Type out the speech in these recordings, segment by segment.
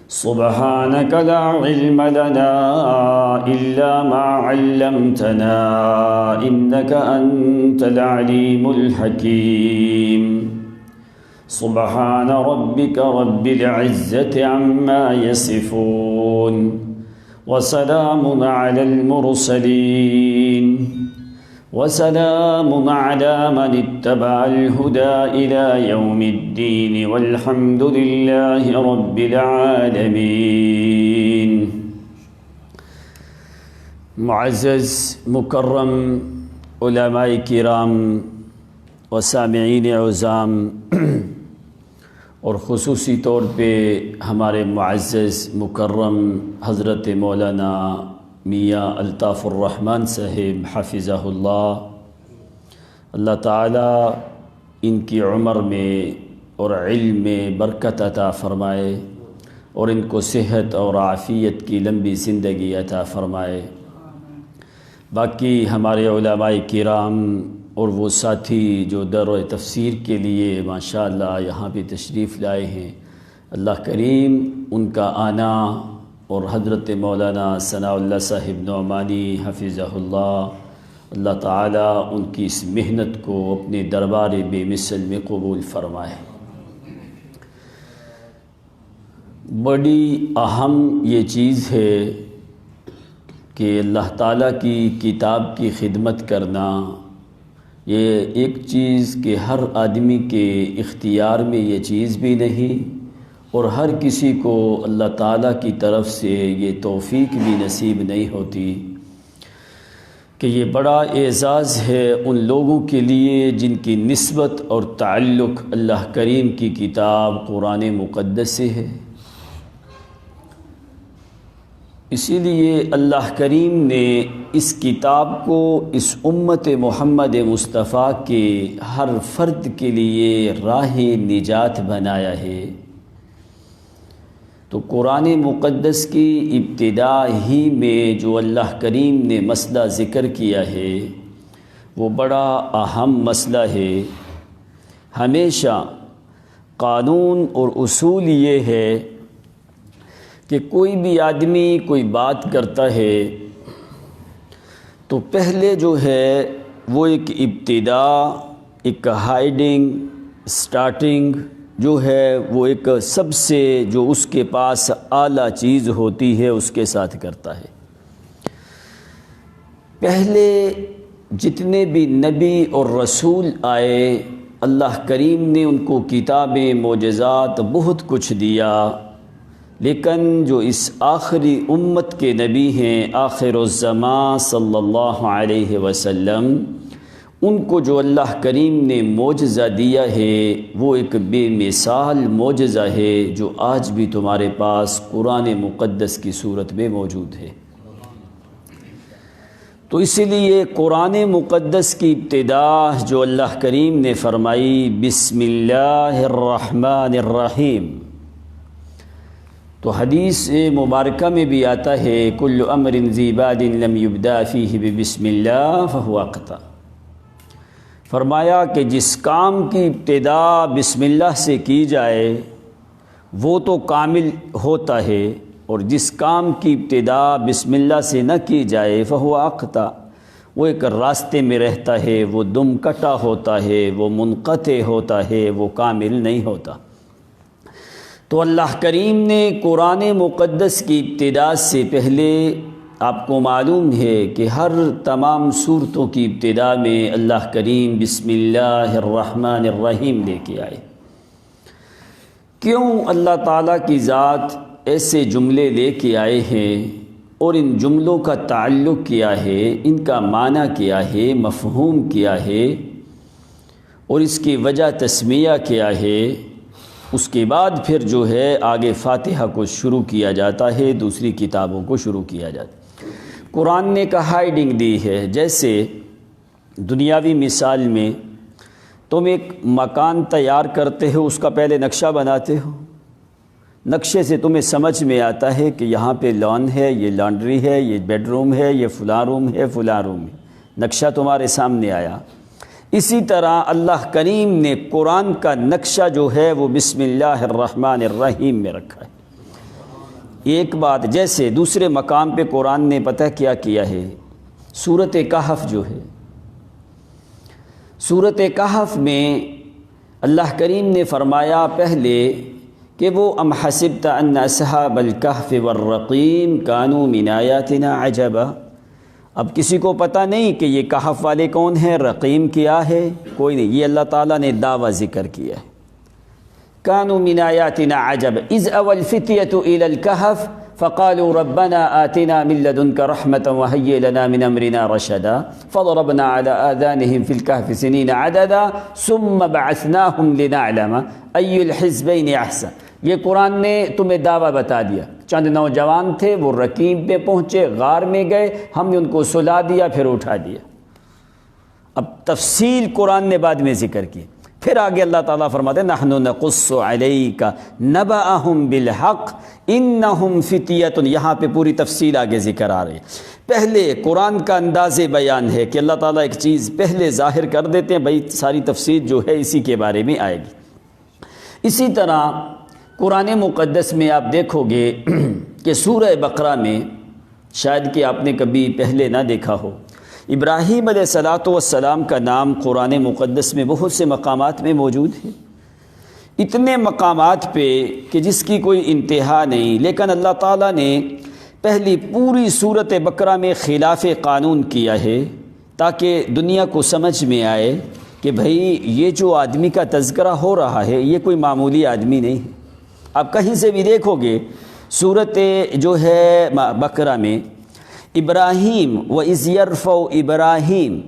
سبحانك لا علم لنا إلا ما علمتنا إنك أنت العليم الحكيم سبحان ربك رب العزة عما يصفون وسلام على المرسلين وسلام على من اتبع الهدى إلى يوم الدين والحمد لله رب العالمين۔ معزز مکرم علماء کرام و سامعین عظام اور خصوصی طور پہ ہمارے معزز مکرم حضرت مولانا میاں الطاف الرحمن صاحب حفظہ اللہ تعالیٰ ان کی عمر میں اور علم میں برکت عطا فرمائے اور ان کو صحت اور عافیت کی لمبی زندگی عطا فرمائے۔ باقی ہمارے علماء کرام اور وہ ساتھی جو در و تفسیر کے لیے ماشاءاللہ یہاں پہ تشریف لائے ہیں، اللہ کریم ان کا آنا اور حضرت مولانا ثناء اللہ صاحب نعمانی حفظہ اللہ تعالیٰ ان کی اس محنت کو اپنے دربار بے مثل میں قبول فرمائے۔ بڑی اہم یہ چیز ہے کہ اللہ تعالیٰ کی کتاب کی خدمت کرنا، یہ ایک چیز کہ ہر آدمی کے اختیار میں یہ چیز بھی نہیں اور ہر کسی کو اللہ تعالیٰ کی طرف سے یہ توفیق بھی نصیب نہیں ہوتی، کہ یہ بڑا اعزاز ہے ان لوگوں کے لیے جن کی نسبت اور تعلق اللہ کریم کی کتاب قرآن مقدس سے ہے۔ اسی لیے اللہ کریم نے اس کتاب کو اس امت محمد مصطفیٰ کے ہر فرد کے لیے راہ نجات بنایا ہے۔ تو قرآن مقدس کی ابتدا ہی میں جو اللہ کریم نے مسئلہ ذکر کیا ہے وہ بڑا اہم مسئلہ ہے۔ ہمیشہ قانون اور اصول یہ ہے کہ کوئی بھی آدمی کوئی بات کرتا ہے تو پہلے جو ہے وہ ایک ابتدا، ایک ہائیڈنگ، سٹارٹنگ جو ہے وہ ایک سب سے جو اس کے پاس اعلیٰ چیز ہوتی ہے اس کے ساتھ کرتا ہے۔ پہلے جتنے بھی نبی اور رسول آئے اللہ کریم نے ان کو کتابیں، معجزات بہت کچھ دیا، لیکن جو اس آخری امت کے نبی ہیں آخر الزمان صلی اللہ علیہ وسلم، ان کو جو اللہ کریم نے معجزہ دیا ہے وہ ایک بے مثال معجزہ ہے جو آج بھی تمہارے پاس قرآن مقدس کی صورت میں موجود ہے۔ تو اسی لیے قرآن مقدس کی ابتدا جو اللہ کریم نے فرمائی بسم اللہ الرحمن الرحیم، تو حدیث مبارکہ میں بھی آتا ہے کل امر ذی بال لم یبدا فیہ بسم اللہ فہو اقطع۔ فرمایا کہ جس کام کی ابتدا بسم اللہ سے کی جائے وہ تو کامل ہوتا ہے، اور جس کام کی ابتدا بسم اللہ سے نہ کی جائے فہو اقطع، وہ ایک راستے میں رہتا ہے، وہ دم کٹا ہوتا ہے، وہ منقطع ہوتا ہے، وہ کامل نہیں ہوتا۔ تو اللہ کریم نے قرآن مقدس کی ابتدا سے پہلے آپ کو معلوم ہے کہ ہر تمام صورتوں کی ابتدا میں اللہ کریم بسم اللہ الرحمن الرحیم لے کے آئے۔ کیوں اللہ تعالیٰ کی ذات ایسے جملے لے کے آئے ہیں اور ان جملوں کا تعلق کیا ہے، ان کا معنی کیا ہے، مفہوم کیا ہے، اور اس کی وجہ تسمیہ کیا ہے، اس کے بعد پھر جو ہے آگے فاتحہ کو شروع کیا جاتا ہے، دوسری کتابوں کو شروع کیا جاتا ہے۔ قرآن نے ایک ہائیڈنگ دی ہے، جیسے دنیاوی مثال میں تم ایک مکان تیار کرتے ہو، اس کا پہلے نقشہ بناتے ہو، نقشے سے تمہیں سمجھ میں آتا ہے کہ یہاں پہ لان ہے، یہ لانڈری ہے، یہ بیڈ روم ہے، یہ فلاں روم ہے، فلاں روم ہے، نقشہ تمہارے سامنے آیا۔ اسی طرح اللہ کریم نے قرآن کا نقشہ جو ہے وہ بسم اللہ الرحمن الرحیم میں رکھا ہے۔ ایک بات، جیسے دوسرے مقام پہ قرآن نے پتہ کیا ہے، سورۃ کہف جو ہے، سورۃ کہف میں اللہ کریم نے فرمایا پہلے کہ وہ ام حسبت ان اصحاب الکہف والرقیم کانوا من آیاتنا عجبا۔ اب کسی کو پتہ نہیں کہ یہ کہف والے کون ہیں، رقیم کیا ہے، کوئی نہیں، یہ اللہ تعالیٰ نے دعویٰ ذکر کیا ہے۔ کانوا من آیاتنا عجبا اذ اوى الفتية الى الكهف فقالوا ربنا آتنا من لدنك رحمة وهيئ لنا من امرنا رشدا فضربنا على آذانهم في الكهف سنين عددا ثم بعثناهم لنعلم اي الحزبين احسن۔ یہ قرآن نے تمہیں دعویٰ بتا دیا، چند نوجوان تھے، وہ رقیم پہ پہنچے، غار میں گئے، ہم نے ان کو سلا دیا، پھر اٹھا دیا۔ اب تفصیل قرآن نے بعد میں ذکر کی، پھر آگے اللہ تعالیٰ فرماتے ہیں نحن نقص علیک نبأہم بالحق انہم فتیۃ۔ یہاں پہ پوری تفصیل آگے ذکر آ رہی ہے۔ پہلے قرآن کا انداز بیان ہے کہ اللہ تعالیٰ ایک چیز پہلے ظاہر کر دیتے ہیں، بھائی ساری تفصیل جو ہے اسی کے بارے میں آئے گی۔ اسی طرح قرآن مقدس میں آپ دیکھو گے کہ سورہ بقرہ میں، شاید کہ آپ نے کبھی پہلے نہ دیکھا ہو، ابراہیم علیہ السلام کا نام قرآن مقدس میں بہت سے مقامات میں موجود ہے، اتنے مقامات پہ کہ جس کی کوئی انتہا نہیں، لیکن اللہ تعالیٰ نے پہلی پوری سورۃ بقرہ میں خلاف قانون کیا ہے تاکہ دنیا کو سمجھ میں آئے کہ بھئی یہ جو آدمی کا تذکرہ ہو رہا ہے یہ کوئی معمولی آدمی نہیں ہے۔ آپ کہیں سے بھی دیکھو گے سورۃ جو ہے بقرہ میں ابراہیم وَإِذْ يَرْفَعُ ابراہیم،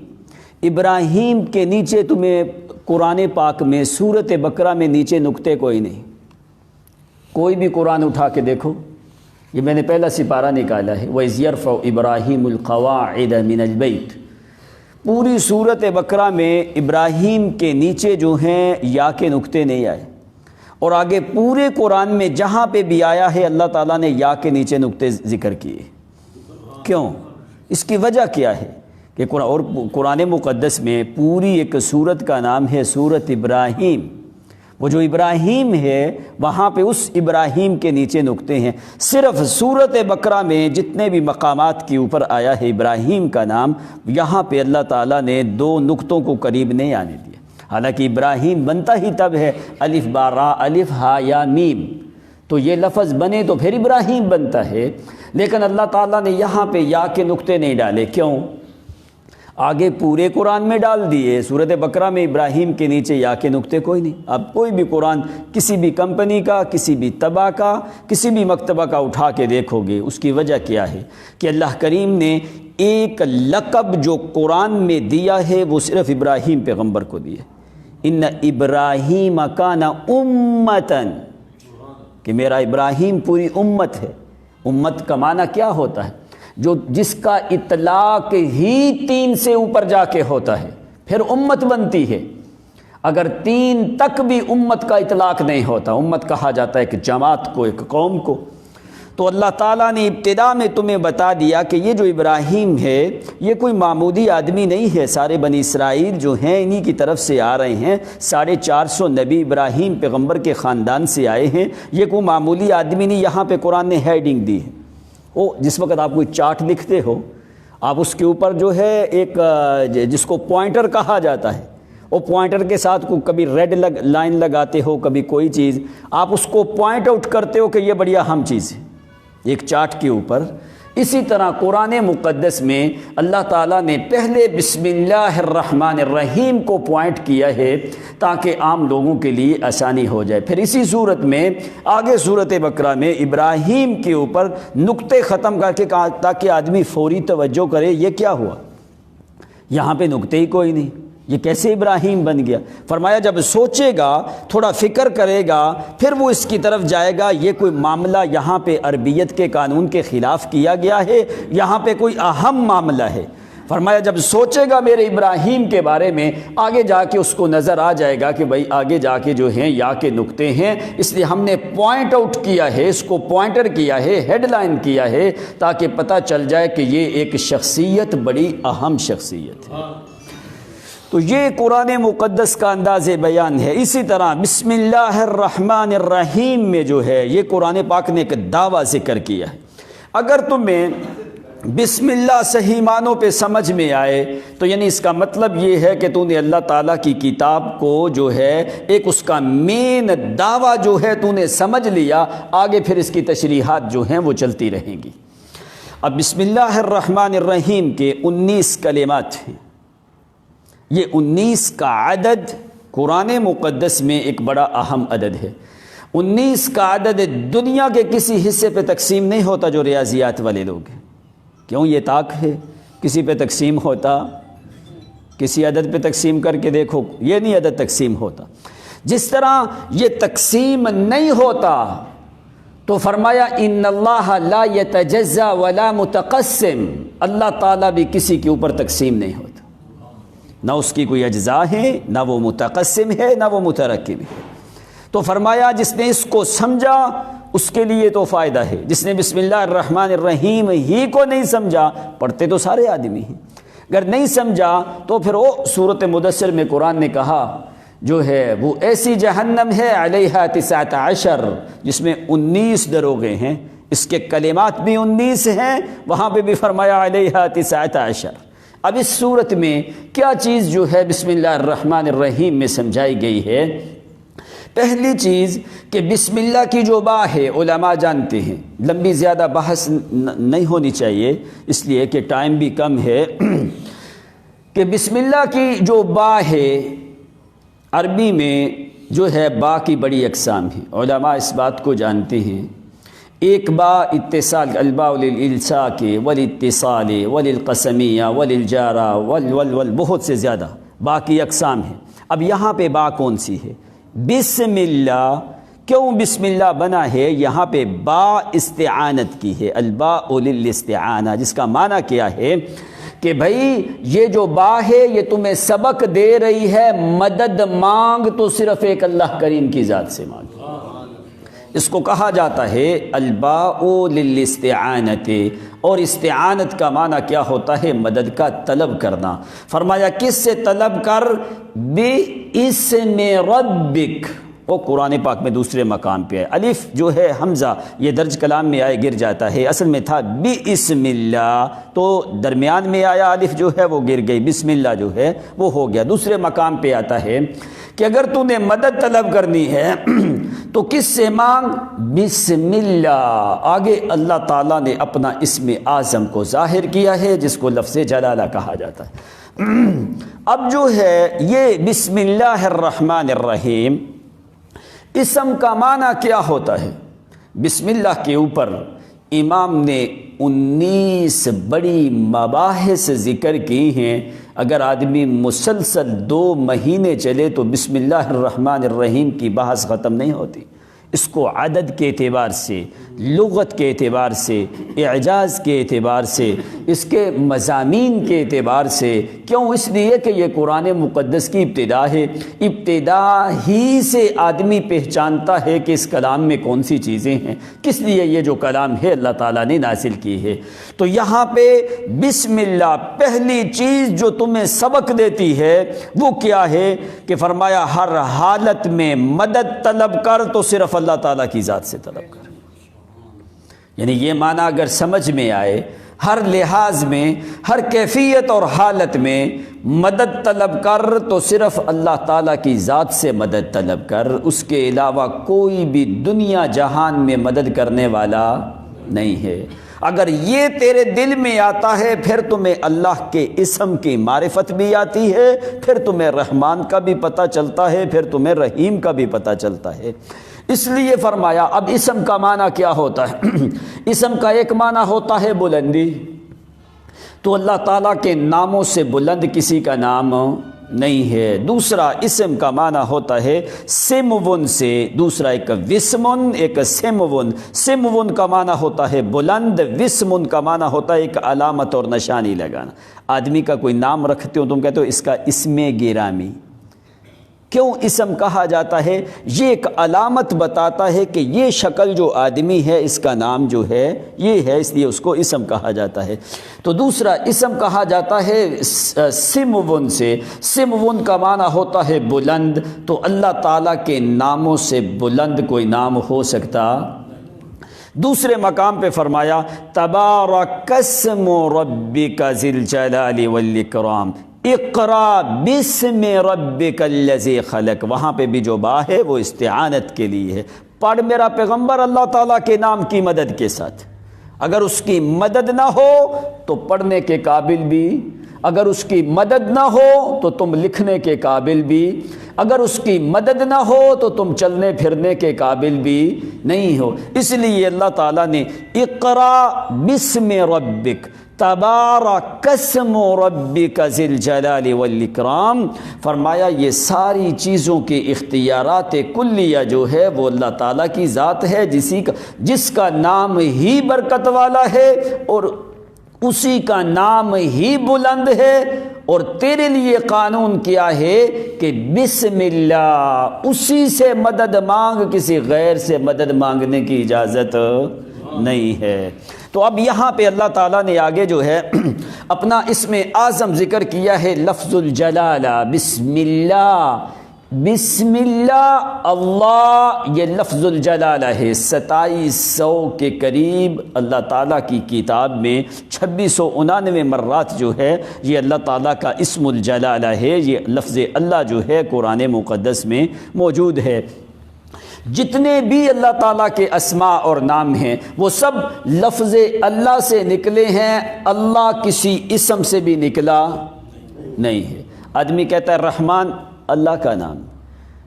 ابراہیم کے نیچے تمہیں قرآن پاک میں سورۃ بقرہ میں نیچے نقطے کوئی نہیں۔ کوئی بھی قرآن اٹھا کے دیکھو، یہ میں نے پہلا سپارہ نکالا ہے، وَإِذْ يَرْفَعُ ابراہیم الْقَوَاعِدَ مِنَ الْبَيْتِ، پوری سورۃ بقرہ میں ابراہیم کے نیچے جو ہیں یا کے نقطے نہیں آئے، اور آگے پورے قرآن میں جہاں پہ بھی آیا ہے اللہ تعالیٰ نے یا کے نیچے نقطے ذکر کیے۔ کیوں؟ اس کی وجہ کیا ہے کہ قرآن مقدس میں پوری ایک سورت کا نام ہے سورۃ ابراہیم، وہ جو ابراہیم ہے وہاں پہ اس ابراہیم کے نیچے نقطے ہیں۔ صرف سورۃ بقرہ میں جتنے بھی مقامات کے اوپر آیا ہے ابراہیم کا نام، یہاں پہ اللہ تعالیٰ نے دو نقطوں کو قریب نہیں آنے دیا، حالانکہ ابراہیم بنتا ہی تب ہے الف با را الف ہا یا میم، تو یہ لفظ بنے تو پھر ابراہیم بنتا ہے، لیکن اللہ تعالیٰ نے یہاں پہ یا کے نقطے نہیں ڈالے۔ کیوں؟ آگے پورے قرآن میں ڈال دیے، سورۃ بقرہ میں ابراہیم کے نیچے یا کے نقطے کوئی نہیں۔ اب کوئی بھی قرآن کسی بھی کمپنی کا، کسی بھی طبع کا، کسی بھی مکتبہ کا اٹھا کے دیکھو گے، اس کی وجہ کیا ہے کہ اللہ کریم نے ایک لقب جو قرآن میں دیا ہے وہ صرف ابراہیم پیغمبر کو دیا، ان ابراہیم کان امتاً، کہ میرا ابراہیم پوری امت ہے۔ امت کا معنی کیا ہوتا ہے؟ جس کا اطلاق ہی 3 سے اوپر جا کے ہوتا ہے پھر امت بنتی ہے۔ اگر 3 تک بھی امت کا اطلاق نہیں ہوتا، امت کہا جاتا ہے ایک جماعت کو، ایک قوم کو۔ تو اللہ تعالیٰ نے ابتدا میں تمہیں بتا دیا کہ یہ جو ابراہیم ہے یہ کوئی معمولی آدمی نہیں ہے، سارے بنی اسرائیل جو ہیں انہی کی طرف سے آ رہے ہیں، 450 نبی ابراہیم پیغمبر کے خاندان سے آئے ہیں، یہ کوئی معمولی آدمی نہیں۔ یہاں پہ قرآن نے ہیڈنگ دی ہے، جس وقت آپ کوئی چارٹ لکھتے ہو، آپ اس کے اوپر جو ہے ایک جس کو پوائنٹر کہا جاتا ہے، وہ پوائنٹر کے ساتھ کبھی ریڈ لائن لگاتے ہو، کبھی کوئی چیز، آپ اس کو پوائنٹ آؤٹ کرتے ہو کہ یہ بڑی اہم چیز ہے ایک چارٹ کے اوپر۔ اسی طرح قرآن مقدس میں اللہ تعالیٰ نے پہلے بسم اللہ الرحمن الرحیم کو پوائنٹ کیا ہے تاکہ عام لوگوں کے لیے آسانی ہو جائے۔ پھر اسی صورت میں آگے سورۃ بقرہ میں ابراہیم کے اوپر نقطے ختم کر کے کہا تاکہ آدمی فوری توجہ کرے یہ کیا ہوا، یہاں پہ نقطے ہی کوئی نہیں، یہ کیسے ابراہیم بن گیا؟ فرمایا جب سوچے گا، تھوڑا فکر کرے گا، پھر وہ اس کی طرف جائے گا۔ یہ کوئی معاملہ یہاں پہ عربیت کے قانون کے خلاف کیا گیا ہے، یہاں پہ کوئی اہم معاملہ ہے۔ فرمایا جب سوچے گا میرے ابراہیم کے بارے میں، آگے جا کے اس کو نظر آ جائے گا کہ بھائی آگے جا کے جو ہیں یا کے نقطے ہیں، اس لیے ہم نے پوائنٹ آؤٹ کیا ہے، اس کو پوائنٹر کیا ہے، ہیڈ لائن کیا ہے، تاکہ پتہ چل جائے کہ یہ ایک شخصیت بڑی اہم شخصیت ہے۔ تو یہ قرآن مقدس کا انداز بیان ہے۔ اسی طرح بسم اللہ الرحمن الرحیم میں جو ہے یہ قرآن پاک نے ایک دعویٰ ذکر کیا ہے۔ اگر تمہیں بسم اللہ صحیح معنوں پہ سمجھ میں آئے تو یعنی اس کا مطلب یہ ہے کہ تو نے اللہ تعالیٰ کی کتاب کو جو ہے ایک اس کا مین دعویٰ جو ہے تو نے سمجھ لیا، آگے پھر اس کی تشریحات جو ہیں وہ چلتی رہیں گی۔ اب بسم اللہ الرحمن الرحیم کے 19 کلمات ہیں۔ یہ 19 کا عدد قرآن مقدس میں ایک بڑا اہم عدد ہے۔ 19 کا عدد دنیا کے کسی حصے پہ تقسیم نہیں ہوتا جو ریاضیات والے لوگ ہیں۔ کیوں؟ یہ طاق ہے، کسی پہ تقسیم ہوتا؟ کسی عدد پہ تقسیم کر کے دیکھو، یہ نہیں عدد تقسیم ہوتا۔ جس طرح یہ تقسیم نہیں ہوتا تو فرمایا ان اللہ لا یتجزا ولا متقسم، اللہ تعالیٰ بھی کسی کے اوپر تقسیم نہیں ہوتا، نہ اس کی کوئی اجزاء ہے، نہ وہ متقسم ہے، نہ وہ مترکب ہے۔ تو فرمایا جس نے اس کو سمجھا اس کے لیے تو فائدہ ہے، جس نے بسم اللہ الرحمن الرحیم ہی کو نہیں سمجھا، پڑھتے تو سارے آدمی ہیں، اگر نہیں سمجھا تو پھر وہ سورۃ مدثر میں قرآن نے کہا جو ہے وہ ایسی جہنم ہے علیہا 19 جس میں 19 دروغے ہیں، اس کے کلمات بھی 19 ہیں، وہاں پہ بھی فرمایا علیہا 19۔ اب اس صورت میں کیا چیز جو ہے بسم اللہ الرحمن الرحیم میں سمجھائی گئی ہے؟ پہلی چیز کہ بسم اللہ کی جو با ہے علماء جانتے ہیں، لمبی زیادہ بحث نہیں ہونی چاہیے اس لیے کہ ٹائم بھی کم ہے، کہ بسم اللہ کی جو با ہے عربی میں جو ہے با کی بڑی اقسام ہیں، علماء اس بات کو جانتے ہیں۔ ایک با اتصال، الباء للالصاق والاتصال وللقسمیہ وللجارہ بہت سے زیادہ با کی اقسام ہیں۔ اب یہاں پہ با کون سی ہے؟ بسم اللہ۔ کیوں بسم اللہ بنا ہے؟ یہاں پہ با استعانت کی ہے، الباء للاستعانہ، جس کا معنی کیا ہے کہ بھائی یہ جو با ہے یہ تمہیں سبق دے رہی ہے، مدد مانگ تو صرف ایک اللہ کریم کی ذات سے مانگ۔ اس کو کہا جاتا ہے الباء للاستعانت، اور استعانت کا معنی کیا ہوتا ہے؟ مدد کا طلب کرنا۔ فرمایا کس سے طلب کر؟ بِاسْمِ رَبِّكَ، وہ قرآن پاک میں دوسرے مقام پہ ہے، الف جو ہے حمزہ یہ درج کلام میں آئے گر جاتا ہے، اصل میں تھا بِاسْمِ اللہ، تو درمیان میں آیا الف جو ہے وہ گر گئی، بسم اللہ جو ہے وہ ہو گیا۔ دوسرے مقام پہ آتا ہے کہ اگر تو نے مدد طلب کرنی ہے تو کس سے مانگ؟ بسم اللہ۔ آگے اللہ تعالیٰ نے اپنا اسم اعظم کو ظاہر کیا ہے جس کو لفظ جلالہ کہا جاتا ہے۔ اب جو ہے یہ بسم اللہ الرحمن الرحیم اسم کا معنی کیا ہوتا ہے؟ بسم اللہ کے اوپر امام نے 19 بڑی مباحث ذکر کی ہیں، اگر آدمی مسلسل 2 مہینے چلے تو بسم اللہ الرحمن الرحیم کی بحث ختم نہیں ہوتی۔ اس کو عدد کے اعتبار سے، لغت کے اعتبار سے، اعجاز کے اعتبار سے، اس کے مضامین کے اعتبار سے، کیوں؟ اس لیے کہ یہ قرآن مقدس کی ابتدا ہے، ابتدا ہی سے آدمی پہچانتا ہے کہ اس کلام میں کون سی چیزیں ہیں، کس لیے یہ جو کلام ہے اللہ تعالیٰ نے نازل کی ہے۔ تو یہاں پہ بسم اللہ پہلی چیز جو تمہیں سبق دیتی ہے وہ کیا ہے کہ فرمایا ہر حالت میں مدد طلب کر تو صرف اللہ تعالیٰ کی ذات سے طلب کر۔ یعنی یہ معنی اگر سمجھ میں آئے، ہر لحاظ میں، ہر کیفیت اور حالت میں مدد طلب کر تو صرف اللہ تعالیٰ کی ذات سے مدد طلب کر، اس کے علاوہ کوئی بھی دنیا جہان میں مدد کرنے والا نہیں ہے۔ اگر یہ تیرے دل میں آتا ہے پھر تمہیں اللہ کے اسم کی معرفت بھی آتی ہے، پھر تمہیں رحمان کا بھی پتہ چلتا ہے، پھر تمہیں رحیم کا بھی پتہ چلتا ہے۔ اس لیے فرمایا اب اسم کا معنی کیا ہوتا ہے؟ اسم کا ایک معنی ہوتا ہے بلندی، تو اللہ تعالیٰ کے ناموں سے بلند کسی کا نام نہیں ہے۔ دوسرا اسم کا معنی ہوتا ہے سمون سے، دوسرا ایک وسمن، ایک سمون۔ سمون کا معنی ہوتا ہے بلند، وسمن کا معنی ہوتا ہے ایک علامت اور نشانی لگانا۔ آدمی کا کوئی نام رکھتے ہو تم کہتے ہو اس کا اسم گرامی، کیوں اسم کہا جاتا ہے؟ یہ ایک علامت بتاتا ہے کہ یہ شکل جو آدمی ہے اس کا نام جو ہے یہ ہے، اس لیے اس کو اسم کہا جاتا ہے۔ تو دوسرا اسم کہا جاتا ہے سمون سے، سمون کا معنی ہوتا ہے بلند، تو اللہ تعالیٰ کے ناموں سے بلند کوئی نام ہو سکتا؟ دوسرے مقام پہ فرمایا تبارک اسم ربک ذی الجلال والاکرام اقرا بسم ربک الذی خلق، وہاں پہ بھی جو با ہے وہ استعانت کے لیے ہے۔ پڑھ میرا پیغمبر اللہ تعالیٰ کے نام کی مدد کے ساتھ، اگر اس کی مدد نہ ہو تو پڑھنے کے قابل بھی، اگر اس کی مدد نہ ہو تو تم لکھنے کے قابل بھی، اگر اس کی مدد نہ ہو تو تم چلنے پھرنے کے قابل بھی نہیں ہو۔ اس لیے اللہ تعالیٰ نے اقرا بسم ربک تبارک اسم ربک ذی الجلال والاکرام، فرمایا یہ ساری چیزوں کے اختیارات کلیہ جو ہے وہ اللہ تعالیٰ کی ذات ہے، جس کا نام ہی برکت والا ہے اور اسی کا نام ہی بلند ہے، اور تیرے لیے قانون کیا ہے کہ بسم اللہ، اسی سے مدد مانگ، کسی غیر سے مدد مانگنے کی اجازت نہیں ہے۔ تو اب یہاں پہ اللہ تعالیٰ نے آگے جو ہے اپنا اسم اعظم ذکر کیا ہے، لفظ الجلالہ، بسم اللہ، بسم اللہ، اللہ یہ لفظ الجلالہ ہے۔ 2700 کے قریب اللہ تعالیٰ کی کتاب میں 2699 مرات جو ہے یہ اللہ تعالیٰ کا اسم الجلالہ ہے، یہ لفظ اللہ جو ہے قرآن مقدس میں موجود ہے۔ جتنے بھی اللہ تعالیٰ کے اسماء اور نام ہیں وہ سب لفظ اللہ سے نکلے ہیں، اللہ کسی اسم سے بھی نکلا نہیں ہے۔ آدمی کہتا ہے رحمان اللہ کا نام،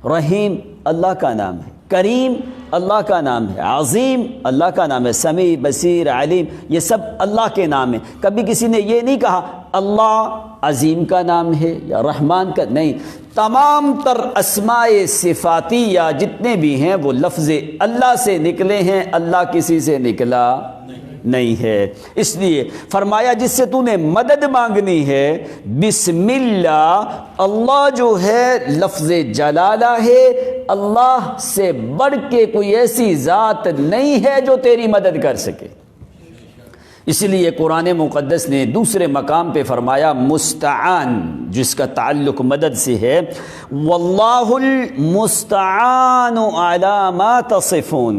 رحیم اللہ کا نام ہے، کریم اللہ کا نام ہے، عظیم اللہ کا نام ہے، سمیع بصیر علیم یہ سب اللہ کے نام ہیں۔ کبھی کسی نے یہ نہیں کہا اللہ عظیم کا نام ہے یا رحمان کا، نہیں، تمام تر اسماء صفاتیہ جتنے بھی ہیں وہ لفظ اللہ سے نکلے ہیں، اللہ کسی سے نکلا نہیں ہے۔ اس لیے فرمایا جس سے تو نے مدد مانگنی ہے بسم اللہ، اللہ جو ہے لفظ جلالہ ہے، اللہ سے بڑھ کے کوئی ایسی ذات نہیں ہے جو تیری مدد کر سکے۔ اس لیے قرآن مقدس نے دوسرے مقام پہ فرمایا مستعان، جس کا تعلق مدد سے ہے، واللہ المستعان علی ما تصفون،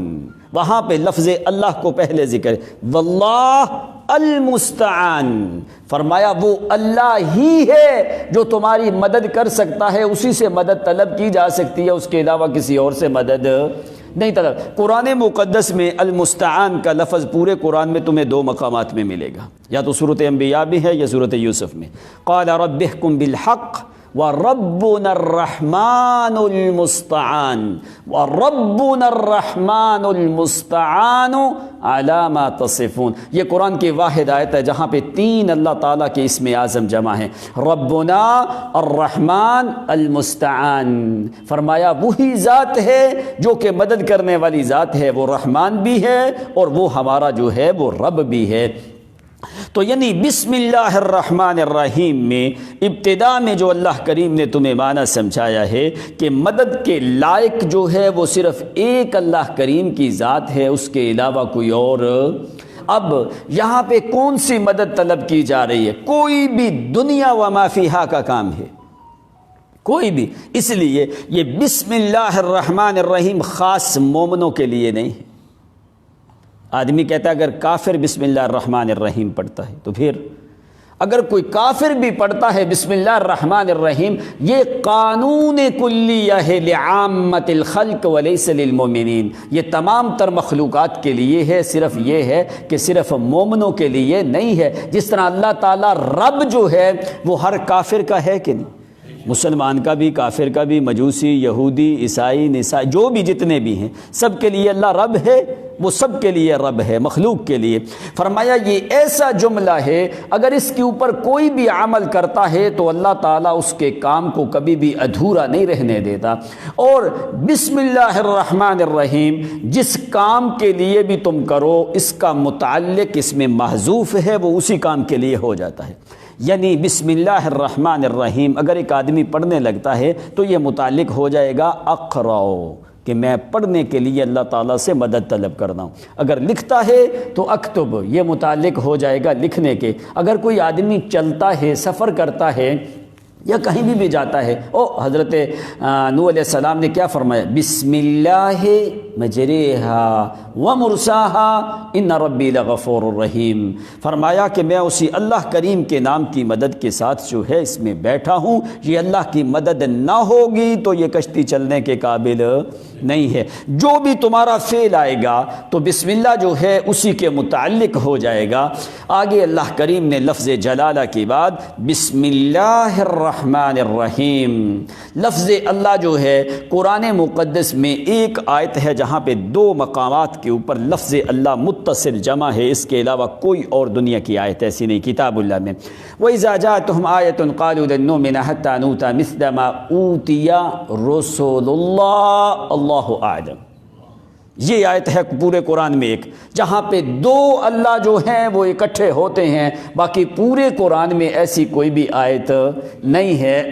وہاں پہ لفظ اللہ کو پہلے ذکر، واللہ المستعان، فرمایا وہ اللہ ہی ہے جو تمہاری مدد کر سکتا ہے، اسی سے مدد طلب کی جا سکتی ہے، اس کے علاوہ کسی اور سے مدد نہیں طلب۔ قرآن مقدس میں المستعان کا لفظ پورے قرآن میں تمہیں 2 مقامات میں ملے گا، یا تو سورۃ انبیاء میں ہے یا سورۃ یوسف میں۔ قال رب احکم بالحق وربنا الرحمن المستعان، وربنا الرحمن المستعان علی ما تصفون، یہ قرآن کی واحد آیت ہے جہاں پہ 3 اللہ تعالیٰ کے اسم اعظم جمع ہیں، ربنا الرحمن المستعان، فرمایا وہی ذات ہے جو کہ مدد کرنے والی ذات ہے، وہ رحمان بھی ہے اور وہ ہمارا جو ہے وہ رب بھی ہے۔ تو یعنی بسم اللہ الرحمن الرحیم میں ابتدا میں جو اللہ کریم نے تمہیں معنی سمجھایا ہے کہ مدد کے لائق جو ہے وہ صرف ایک اللہ کریم کی ذات ہے، اس کے علاوہ کوئی اور۔ اب یہاں پہ کون سی مدد طلب کی جا رہی ہے؟ کوئی بھی دنیا و ما فیہا کا کام ہے، کوئی بھی۔ اس لیے یہ بسم اللہ الرحمن الرحیم خاص مومنوں کے لیے نہیں ہے۔ آدمی کہتا ہے اگر کافر بسم اللہ الرحمن الرحیم پڑھتا ہے تو پھر اگر کوئی کافر بھی پڑھتا ہے بسم اللہ الرحمن الرحیم، یہ قانون کلیہ ہے لعامت الخلق ولیس للمؤمنین، یہ تمام تر مخلوقات کے لیے ہے، صرف یہ ہے کہ صرف مومنوں کے لیے نہیں ہے۔ جس طرح اللہ تعالیٰ رب جو ہے وہ ہر کافر کا ہے کہ نہیں، مسلمان کا بھی، کافر کا بھی، مجوسی، یہودی، عیسائی، نسائی، جو بھی جتنے بھی ہیں سب کے لیے اللہ رب ہے، وہ سب کے لیے رب ہے، مخلوق کے لیے۔ فرمایا یہ ایسا جملہ ہے اگر اس کے اوپر کوئی بھی عمل کرتا ہے تو اللہ تعالیٰ اس کے کام کو کبھی بھی ادھورا نہیں رہنے دیتا۔ اور بسم اللہ الرحمن الرحیم جس کام کے لیے بھی تم کرو اس کا متعلق اس میں محذوف ہے، وہ اسی کام کے لیے ہو جاتا ہے۔ یعنی بسم اللہ الرحمن الرحیم اگر ایک آدمی پڑھنے لگتا ہے تو یہ متعلق ہو جائے گا اقرأ، کہ میں پڑھنے کے لیے اللہ تعالیٰ سے مدد طلب کرنا ہوں۔ اگر لکھتا ہے تو اکتب، یہ متعلق ہو جائے گا لکھنے کے۔ اگر کوئی آدمی چلتا ہے، سفر کرتا ہے یا کہیں بھی جاتا ہے، حضرت نوح علیہ السلام نے کیا فرمایا؟ بسم اللہ مجریہا ومرساہا ان ربی لغفور الرحیم، فرمایا کہ میں اسی اللہ کریم کے نام کی مدد کے ساتھ جو ہے اس میں بیٹھا ہوں، یہ اللہ کی مدد نہ ہوگی تو یہ کشتی چلنے کے قابل نہیں ہے۔ جو بھی تمہارا فعل آئے گا تو بسم اللہ جو ہے اسی کے متعلق ہو جائے گا۔ آگے اللہ کریم نے لفظ جلالہ کے بعد بسم اللہ الرحمن الرحیم، لفظ اللہ جو ہے قرآن مقدس میں ایک آیت ہے جہاں پہ 2 مقامات کے اوپر لفظ اللہ متصل جمع ہے، اس کے علاوہ کوئی اور دنیا کی آیت ایسی نہیں کتاب اللہ میں۔ وَإِذَا جَاءَتْهُمْ آيَةٌ قَالُوا لَن نُؤْمِنَ حَتَّى نُؤْتَىٰ مِثْلَ مَا أُوتِيَ رُسُلُ اللَّهِ اللہ اعلم۔ یہ آیت ہے پورے قرآن میں ایک، جہاں پہ 2 اللہ جو ہیں وہ اکٹھے ہوتے ہیں، باقی پورے قرآن میں ایسی کوئی بھی آیت نہیں ہے۔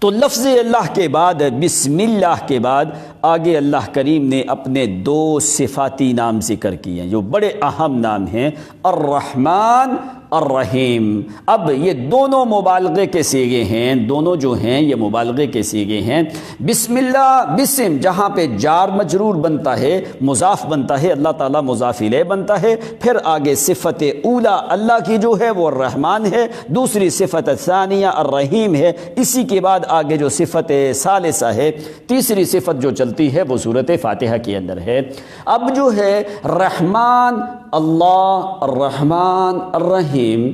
تو لفظ اللہ کے بعد بسم اللہ کے بعد آگے اللہ کریم نے اپنے 2 صفاتی نام ذکر کیے ہیں جو بڑے اہم نام ہیں، الرحمن الرحیم۔ اب یہ دونوں مبالغے کے صیغے ہیں، دونوں جو ہیں یہ مبالغے کے صیغے ہیں۔ بسم اللہ، بسم جہاں پہ جار مجرور بنتا ہے، مضاف بنتا ہے، اللہ تعالیٰ مضاف الیہ بنتا ہے، پھر آگے صفت اولا اللہ کی جو ہے وہ الرحمن ہے، دوسری صفت ثانیہ الرحیم ہے، اسی کے بعد آگے جو صفت ثالثہ ہے، تیسری صفت جو چلتی ہے وہ سورۃ فاتحہ کے اندر ہے۔ اب جو ہے رحمان اللہ، الرحمن الرحیم،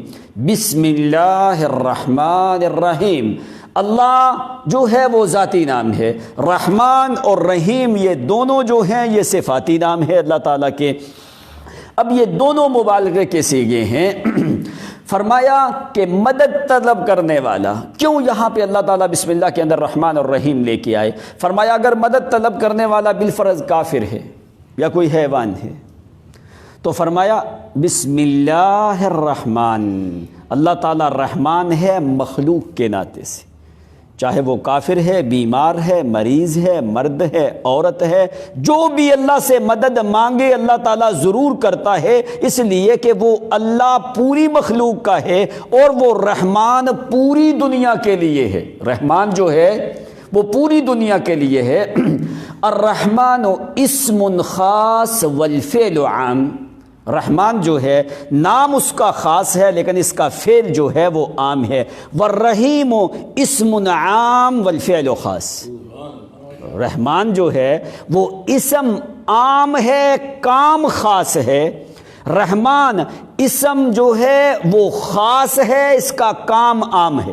بسم اللہ الرحمن الرحیم۔ اللہ جو ہے وہ ذاتی نام ہے، رحمان اور رحیم یہ دونوں جو ہیں یہ صفاتی نام ہے اللہ تعالیٰ کے۔ اب یہ دونوں مبالغے کے صیغے ہیں۔ فرمایا کہ مدد طلب کرنے والا، کیوں یہاں پہ اللہ تعالیٰ بسم اللہ کے اندر رحمان اور رحیم لے کے آئے؟ فرمایا اگر مدد طلب کرنے والا بالفرض کافر ہے یا کوئی حیوان ہے تو فرمایا بسم اللہ الرحمن، اللہ تعالیٰ رحمان ہے مخلوق کے ناطے سے، چاہے وہ کافر ہے، بیمار ہے، مریض ہے، مرد ہے، عورت ہے، جو بھی اللہ سے مدد مانگے اللہ تعالیٰ ضرور کرتا ہے، اس لیے کہ وہ اللہ پوری مخلوق کا ہے اور وہ رحمان پوری دنیا کے لیے ہے۔ رحمان جو ہے وہ پوری دنیا کے لیے ہے۔ الرحمن اسم خاص والفعل عام، رحمان جو ہے نام اس کا خاص ہے لیکن اس کا فعل جو ہے وہ عام ہے۔ والرحیم اسم عام والفعل خاص، رحمان جو ہے وہ اسم عام ہے، کام خاص ہے۔ رحمان اسم جو ہے وہ خاص ہے، اس کا کام عام ہے،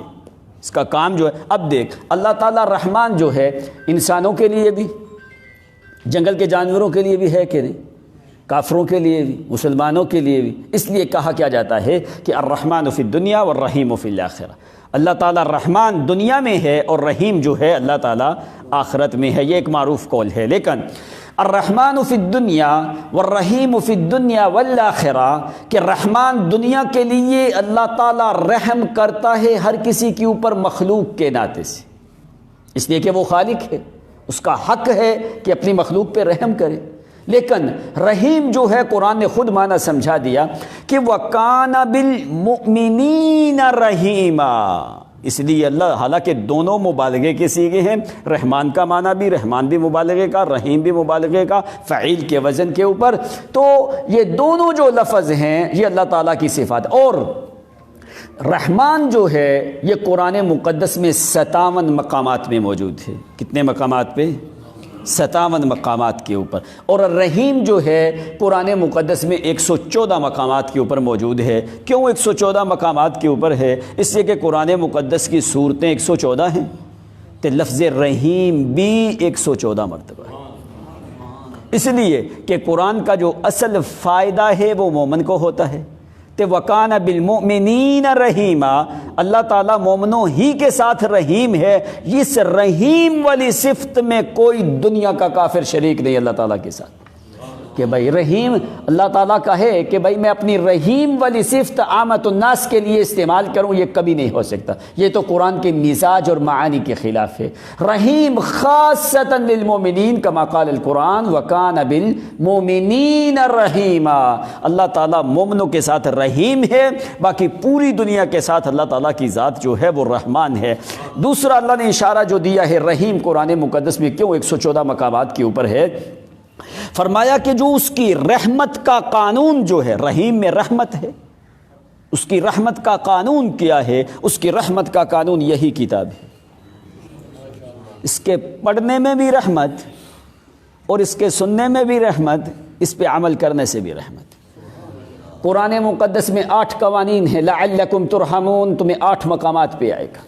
اس کا کام جو ہے۔ اب دیکھ اللہ تعالیٰ رحمان جو ہے انسانوں کے لیے بھی، جنگل کے جانوروں کے لیے بھی ہے کہ نہیں، کافروں کے لیے بھی، مسلمانوں کے لیے بھی، اس لیے کہا کیا جاتا ہے کہ الرحمن فی الدنیا والرحیم فی الآخرہ، اللہ تعالیٰ رحمان دنیا میں ہے اور رحیم جو ہے اللہ تعالیٰ آخرت میں ہے، یہ ایک معروف قول ہے۔ لیکن الرحمن فی الدنیا والرحیم فی الدنیا والآخرہ کہ رحمان دنیا کے لیے اللہ تعالیٰ رحم کرتا ہے ہر کسی کے اوپر مخلوق کے ناطے سے، اس لیے کہ وہ خالق ہے، اس کا حق ہے کہ اپنی مخلوق پہ رحم کرے۔ لیکن رحیم جو ہے قرآن نے خود معنی سمجھا دیا کہ وَكَانَ بِالْمُؤْمِنِينَ رَحِيمًا، اس لیے اللہ حالانکہ دونوں مبالغے کے صیغے ہیں، رحمان کا معنی بھی، رحمان بھی مبالغے کا، رحیم بھی مبالغے کا، فعیل کے وزن کے اوپر، تو یہ دونوں جو لفظ ہیں یہ اللہ تعالیٰ کی صفات۔ اور رحمان جو ہے یہ قرآن مقدس میں 57 مقامات میں موجود ہے۔ کتنے مقامات پہ؟ 57 مقامات کے اوپر۔ اور الرحیم جو ہے قرآن مقدس میں 114 مقامات کے اوپر موجود ہے۔ کیوں 114 مقامات کے اوپر ہے؟ اس لیے کہ قرآن مقدس کی صورتیں 114 ہیں، تو لفظ رحیم بھی 114 مرتبہ ہے، اس لیے کہ قرآن کا جو اصل فائدہ ہے وہ مومن کو ہوتا ہے۔ کہ وَكَانَ بِالْمُؤْمِنِينَ رَحِيمًا، اللہ تعالیٰ مومنوں ہی کے ساتھ رحیم ہے۔ اس رحیم والی صفت میں کوئی دنیا کا کافر شریک نہیں اللہ تعالیٰ کے ساتھ۔ کہ بھائی رحیم اللہ تعالیٰ کا ہے کہ بھائی میں اپنی رحیم والی صفت عامت الناس کے لیے استعمال کروں، یہ کبھی نہیں ہو سکتا، یہ تو قرآن کے مزاج اور معانی کے خلاف ہے۔ رحیم خاصۃ للمؤمنین کما قال القرآن وکان بالمؤمنین رحیما، اللہ تعالیٰ مومنوں کے ساتھ رحیم ہے، باقی پوری دنیا کے ساتھ اللہ تعالیٰ کی ذات جو ہے وہ رحمان ہے۔ دوسرا اللہ نے اشارہ جو دیا ہے رحیم قرآن مقدس میں کیوں 114 مقامات کے اوپر ہے، فرمایا کہ جو اس کی رحمت کا قانون جو ہے، رحیم میں رحمت ہے، اس کی رحمت کا قانون کیا ہے؟ اس کی رحمت کا قانون یہی کتاب ہے، اس کے پڑھنے میں بھی رحمت اور اس کے سننے میں بھی رحمت، اس پہ عمل کرنے سے بھی رحمت۔ قرآن مقدس میں 8 قوانین ہیں، لعلکم ترحمون، تمہیں 8 مقامات پہ آئے گا،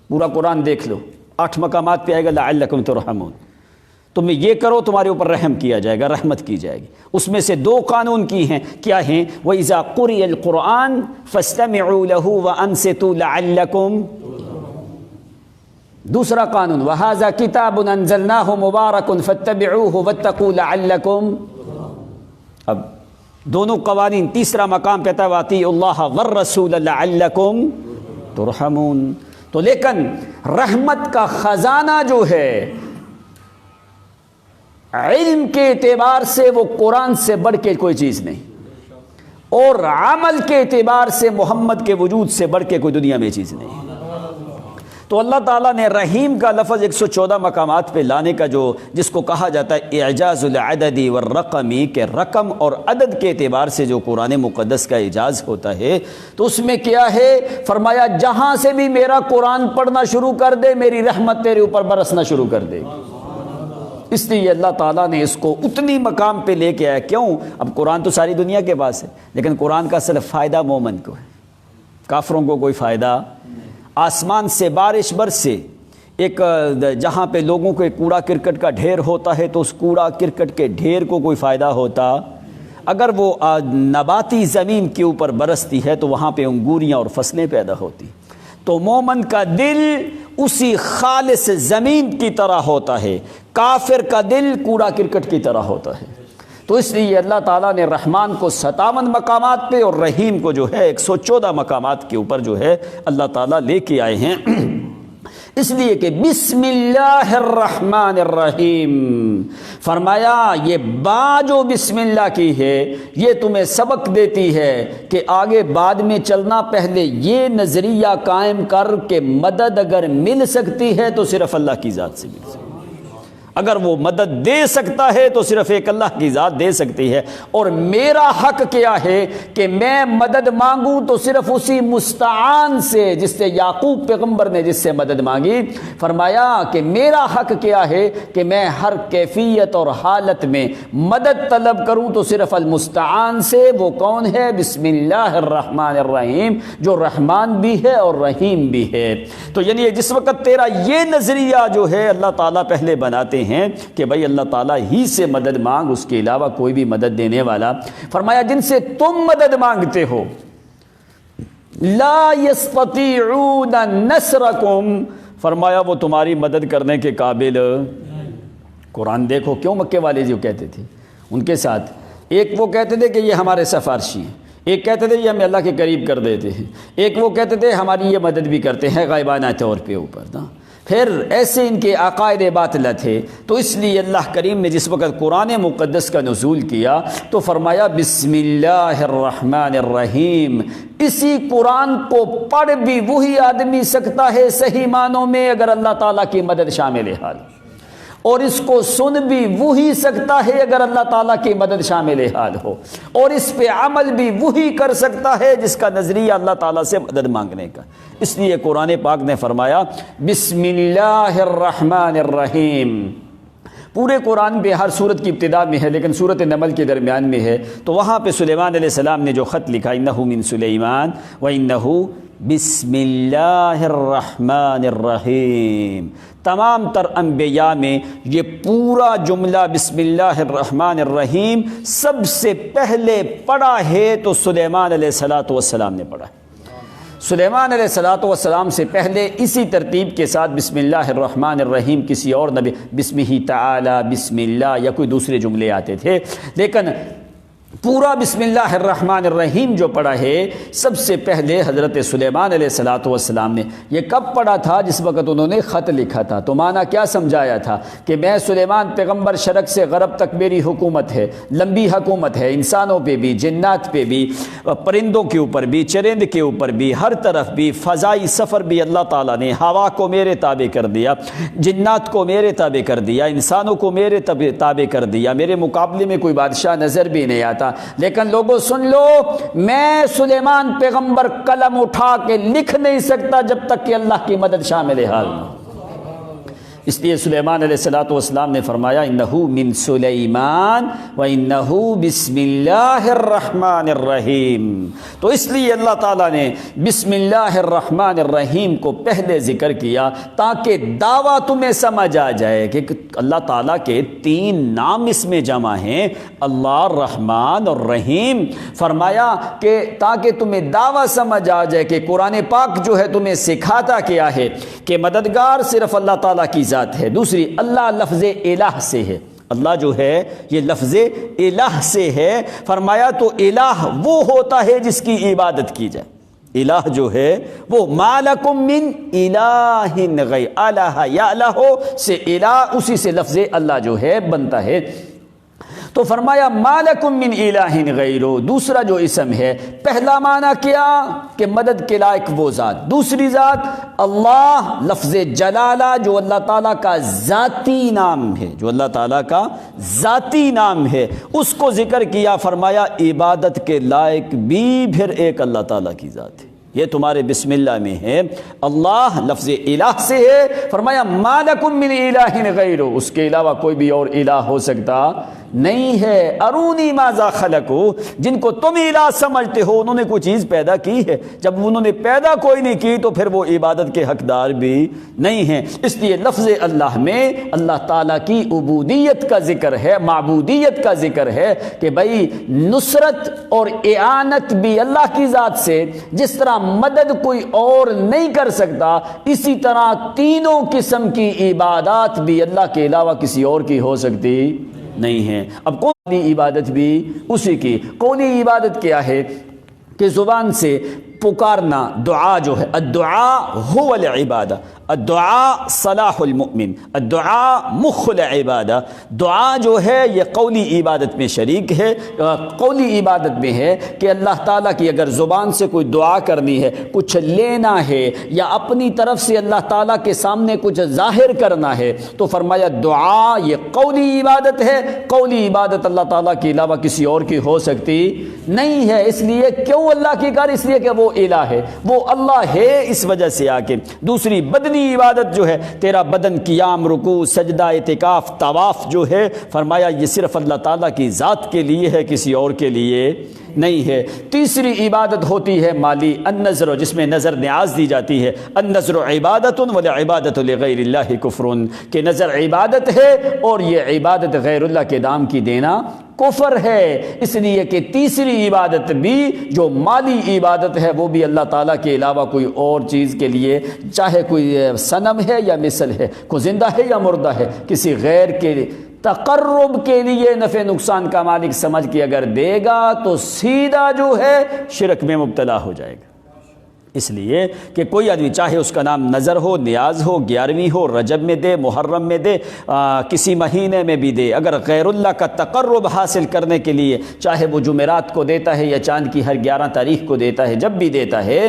پورا قرآن دیکھ لو 8 مقامات پہ آئے گا لعلکم ترحمون، تمہیں یہ کرو تمہارے اوپر رحم کیا جائے گا، رحمت کی جائے گی۔ اس میں سے 2 قانون کی ہیں، کیا ہیں؟ وَإِذَا قُرِئَ الْقُرْآنُ فَاسْتَمِعُوا لَهُ وَأَنصِتُوا لَعَلَّكُمْ، دوسرا قانون وَهَذَا كِتَابٌ أَنزَلْنَاهُ مُبَارَكٌ فَاتَّبِعُوهُ وَاتَّقُوا لَعَلَّكُمْ۔ اب دونوں قوانین، تیسرا مقام پہ تھا وَأَطِیعُوا اللَّهَ وَالرَّسُولَ لَعَلَّكُمْ تُرْحَمُونَ۔ تو لیکن رحمت کا خزانہ جو ہے علم کے اعتبار سے وہ قرآن سے بڑھ کے کوئی چیز نہیں، اور عمل کے اعتبار سے محمد کے وجود سے بڑھ کے کوئی دنیا میں چیز نہیں۔ تو اللہ تعالیٰ نے رحیم کا لفظ 114 مقامات پہ لانے کا جو جس کو کہا جاتا ہے اعجاز العددی والرقمی، کہ رقم اور عدد کے اعتبار سے جو قرآن مقدس کا اعجاز ہوتا ہے، تو اس میں کیا ہے؟ فرمایا جہاں سے بھی میرا قرآن پڑھنا شروع کر دے میری رحمت تیرے اوپر برسنا شروع کر دے گی۔ اس لیے اللہ تعالیٰ نے اس کو اتنی مقام پہ لے کے آیا۔ کیوں؟ اب قرآن تو ساری دنیا کے پاس ہے، لیکن قرآن کا صرف فائدہ مومن کو ہے، کافروں کو کوئی فائدہ۔ آسمان سے بارش برسے، ایک جہاں پہ لوگوں کے کوڑا کرکٹ کا ڈھیر ہوتا ہے تو اس کوڑا کرکٹ کے ڈھیر کو کوئی فائدہ ہوتا؟ اگر وہ نباتی زمین کے اوپر برستی ہے تو وہاں پہ انگوریاں اور فصلیں پیدا ہوتی۔ تو مومن کا دل اسی خالص زمین کی طرح ہوتا ہے، کافر کا دل کوڑا کرکٹ کی طرح ہوتا ہے۔ تو اس لیے اللہ تعالیٰ نے رحمان کو 57 مقامات پہ اور رحیم کو جو ہے 114 مقامات کے اوپر جو ہے اللہ تعالیٰ لے کے آئے ہیں، اس لیے کہ بسم اللہ الرحمن الرحیم، فرمایا یہ با جو بسم اللہ کی ہے یہ تمہیں سبق دیتی ہے کہ آگے بعد میں چلنا، پہلے یہ نظریہ قائم کر کہ مدد اگر مل سکتی ہے تو صرف اللہ کی ذات سے مل سکتی ہے، اگر وہ مدد دے سکتا ہے تو صرف ایک اللہ کی ذات دے سکتی ہے، اور میرا حق کیا ہے کہ میں مدد مانگوں تو صرف اسی مستعان سے جس سے یعقوب پیغمبر نے جس سے مدد مانگی۔ فرمایا کہ میرا حق کیا ہے کہ میں ہر کیفیت اور حالت میں مدد طلب کروں تو صرف المستعان سے، وہ کون ہے؟ بسم اللہ الرحمن الرحیم، جو رحمان بھی ہے اور رحیم بھی ہے۔ تو یعنی جس وقت تیرا یہ نظریہ جو ہے اللہ تعالیٰ پہلے بناتے ہیں کہ بھائی اللہ تعالیٰ ہی سے مدد مانگ، اس کے علاوہ کوئی بھی مدد دینے والا، فرمایا جن سے تم مدد مانگتے ہو لا یستطیعون نصرکم، فرمایا وہ تمہاری مدد کرنے کے قابل۔ قرآن دیکھو کیوں مکے والے جو کہتے تھے ان کے ساتھ، ایک وہ کہتے تھے کہ یہ ہمارے سفارشی ہیں، ایک کہتے تھے یہ ہمیں اللہ کے قریب کر دیتے ہیں، ایک وہ کہتے تھے ہماری یہ مدد بھی کرتے ہیں غائبانہ طور پہ اوپر نا، پھر ایسے ان کے عقائد باطلہ تھے۔ تو اس لیے اللہ کریم نے جس وقت قرآن مقدس کا نزول کیا تو فرمایا بسم اللہ الرحمن الرحیم۔ اسی قرآن کو پڑھ بھی وہی آدمی سکتا ہے صحیح معنوں میں اگر اللہ تعالیٰ کی مدد شامل حال، اور اس کو سن بھی وہی سکتا ہے اگر اللہ تعالیٰ کی مدد شامل حال ہو، اور اس پہ عمل بھی وہی کر سکتا ہے جس کا نظریہ اللہ تعالیٰ سے مدد مانگنے کا۔ اس لیے قرآن پاک نے فرمایا بسم اللہ الرحمن الرحیم۔ پورے قرآن پہ ہر سورت کی ابتدا میں ہے، لیکن سورت نمل کے درمیان میں ہے، تو وہاں پہ سلیمان علیہ السلام نے جو خط لکھا انہ من سلیمان وانہ بسم اللہ الرحمن الرحیم، تمام تر انبیاء میں یہ پورا جملہ بسم اللہ الرحمن الرحیم سب سے پہلے پڑھا ہے تو سلیمان علیہ السلام نے پڑھا ہے۔ سلیمان علیہ الصلوۃ والسلام سے پہلے اسی ترتیب کے ساتھ بسم اللہ الرحمن الرحیم کسی اور نبی بسمہ تعالی بسم اللہ یا کوئی دوسرے جملے آتے تھے، لیکن پورا بسم اللہ الرحمن الرحیم جو پڑھا ہے سب سے پہلے حضرت سلیمان علیہ الصلوۃ والسلام نے۔ یہ کب پڑھا تھا؟ جس وقت انہوں نے خط لکھا تھا۔ تو معنی کیا سمجھایا تھا کہ میں سلیمان پیغمبر شرق سے غرب تک میری حکومت ہے، لمبی حکومت ہے، انسانوں پہ بھی، جنات پہ بھی، پرندوں کے اوپر بھی، چرند کے اوپر بھی، ہر طرف بھی، فضائی سفر بھی اللہ تعالیٰ نے ہوا کو میرے تابع کر دیا، جنات کو میرے تابع کر دیا، انسانوں کو میرے تابع کر دیا، میرے مقابلے میں کوئی بادشاہ نظر بھی نہیں آتا۔ لیکن لوگوں سن لو، میں سلیمان پیغمبر قلم اٹھا کے لکھ نہیں سکتا جب تک کہ اللہ کی مدد شامل حال نہ۔ اس لیے سلیمان علیہ الصلوۃ والسلام نے فرمایا انہ من سلیمان و انہ بسم اللہ الرحمن الرحیم۔ تو اس لیے اللہ تعالیٰ نے بسم اللہ الرحمن الرحیم کو پہلے ذکر کیا تاکہ دعویٰ تمہیں سمجھ آ جائے کہ اللہ تعالیٰ کے 3 نام اس میں جمع ہیں، اللہ، الرحمن اور رحیم۔ فرمایا کہ تاکہ تمہیں دعویٰ سمجھ آ جائے کہ قرآن پاک جو ہے تمہیں سکھاتا کیا ہے کہ مددگار صرف اللہ تعالیٰ کی ذات ہے۔ دوسری، اللہ لفظ الہ سے ہے، اللہ جو ہے یہ لفظ الہ سے ہے۔ فرمایا تو الہ وہ ہوتا ہے جس کی عبادت کی جائے۔ الہ جو ہے وہ ما لکم من الہ غیر، الہ یا الہ سے الہ، اسی سے لفظ اللہ جو ہے بنتا ہے۔ تو فرمایا ما لکم من الہ غیرہ۔ دوسرا جو اسم ہے، پہلا معنی کیا کہ مدد کے لائق وہ ذات، دوسری ذات اللہ، لفظ جلالہ جو اللہ تعالیٰ کا ذاتی نام ہے، جو اللہ تعالیٰ کا ذاتی نام ہے، اس کو ذکر کیا۔ فرمایا عبادت کے لائق بھی پھر ایک اللہ تعالیٰ کی ذات ہے۔ یہ تمہارے بسم اللہ میں ہے، اللہ لفظ الہ سے ہے۔ فرمایا ما لکم من الہ غیرہ، اس کے علاوہ کوئی بھی اور الہ ہو سکتا نہیں ہے۔ ارونی ماذا خلقو، جن کو تم الہ سمجھتے ہو انہوں نے کوئی چیز پیدا کی ہے، جب انہوں نے پیدا کوئی نہیں کی تو پھر وہ عبادت کے حقدار بھی نہیں ہیں۔ اس لیے لفظ اللہ میں اللہ تعالیٰ کی عبودیت کا ذکر ہے، معبودیت کا ذکر ہے کہ بھائی نصرت اور اعانت بھی اللہ کی ذات سے، جس طرح مدد کوئی اور نہیں کر سکتا، اسی طرح تینوں قسم کی عبادات بھی اللہ کے علاوہ کسی اور کی ہو سکتی نہیں ہے۔ اب قولی عبادت بھی اسی کی۔ قولی عبادت کیا ہے کہ زبان سے پکارنا، دعا جو ہے، الدعاء هو العبادہ، الدعاء صلاح المؤمن، الدعاء مخ العبادہ۔ دعا جو ہے یہ قولی عبادت میں شریک ہے، قولی عبادت میں ہے کہ اللہ تعالیٰ کی اگر زبان سے کوئی دعا کرنی ہے، کچھ لینا ہے یا اپنی طرف سے اللہ تعالیٰ کے سامنے کچھ ظاہر کرنا ہے تو فرمایا دعا یہ قولی عبادت ہے۔ قولی عبادت اللہ تعالیٰ کے علاوہ کسی اور کی ہو سکتی نہیں ہے۔ اس لیے کیوں اللہ کی کار؟ اس لیے کہ وہ الہ ہے، وہ اللہ ہے، اس وجہ سے آ کے۔ دوسری بدنی عبادت جو ہے، تیرا بدن قیام، رکوع، سجدہ، اعتکاف، طواف جو ہے، فرمایا یہ صرف اللہ تعالیٰ کی ذات کے لیے ہے، کسی اور کے لیے نہیں ہے۔ تیسری عبادت ہوتی ہے مالی، النذر، جس میں نظر نیاز دی جاتی ہے۔ النذر عبادت والعبادت لغیر اللہ کفر، کہ نظر عبادت ہے اور یہ عبادت غیر اللہ کے نام کی دینا کفر ہے۔ اس لیے کہ تیسری عبادت بھی جو مالی عبادت ہے وہ بھی اللہ تعالیٰ کے علاوہ کوئی اور چیز کے لیے، چاہے کوئی صنم ہے یا مثل ہے، کوئی زندہ ہے یا مردہ ہے، کسی غیر کے تقرب کے لیے نفع نقصان کا مالک سمجھ کے اگر دے گا تو سیدھا جو ہے شرک میں مبتلا ہو جائے گا۔ اس لیے کہ کوئی آدمی چاہے اس کا نام نظر ہو، نیاز ہو، 11ویں ہو، رجب میں دے، محرم میں دے، کسی مہینے میں بھی دے، اگر غیر اللہ کا تقرب حاصل کرنے کے لیے، چاہے وہ جمعرات کو دیتا ہے یا چاند کی ہر 11 تاریخ کو دیتا ہے، جب بھی دیتا ہے،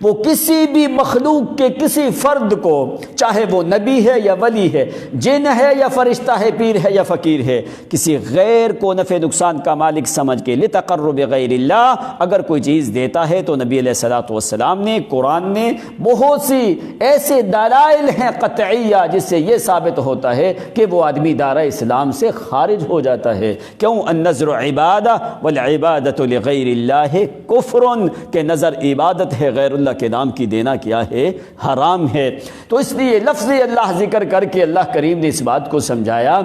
وہ کسی بھی مخلوق کے کسی فرد کو، چاہے وہ نبی ہے یا ولی ہے، جن ہے یا فرشتہ ہے، پیر ہے یا فقیر ہے، کسی غیر کو نفع نقصان کا مالک سمجھ کے لتقرب غیر اللہ اگر کوئی چیز دیتا ہے تو نبی علیہ الصلوۃ والسلام نے، قرآن نے بہت سی ایسے دلائل ہیں قطعیہ جس سے یہ ثابت ہوتا ہے کہ وہ آدمی دائرہ اسلام سے خارج ہو جاتا ہے۔ کیوں؟ النذر عبادہ والعبادۃ لغیر اللہ کفر، کہ نظر عبادت ہے، غیر اللہ کے نام کی دینا کیا ہے؟ حرام ہے۔ تو اس لیے لفظ اللہ ذکر کر کے اللہ کریم نے اس بات کو سمجھایا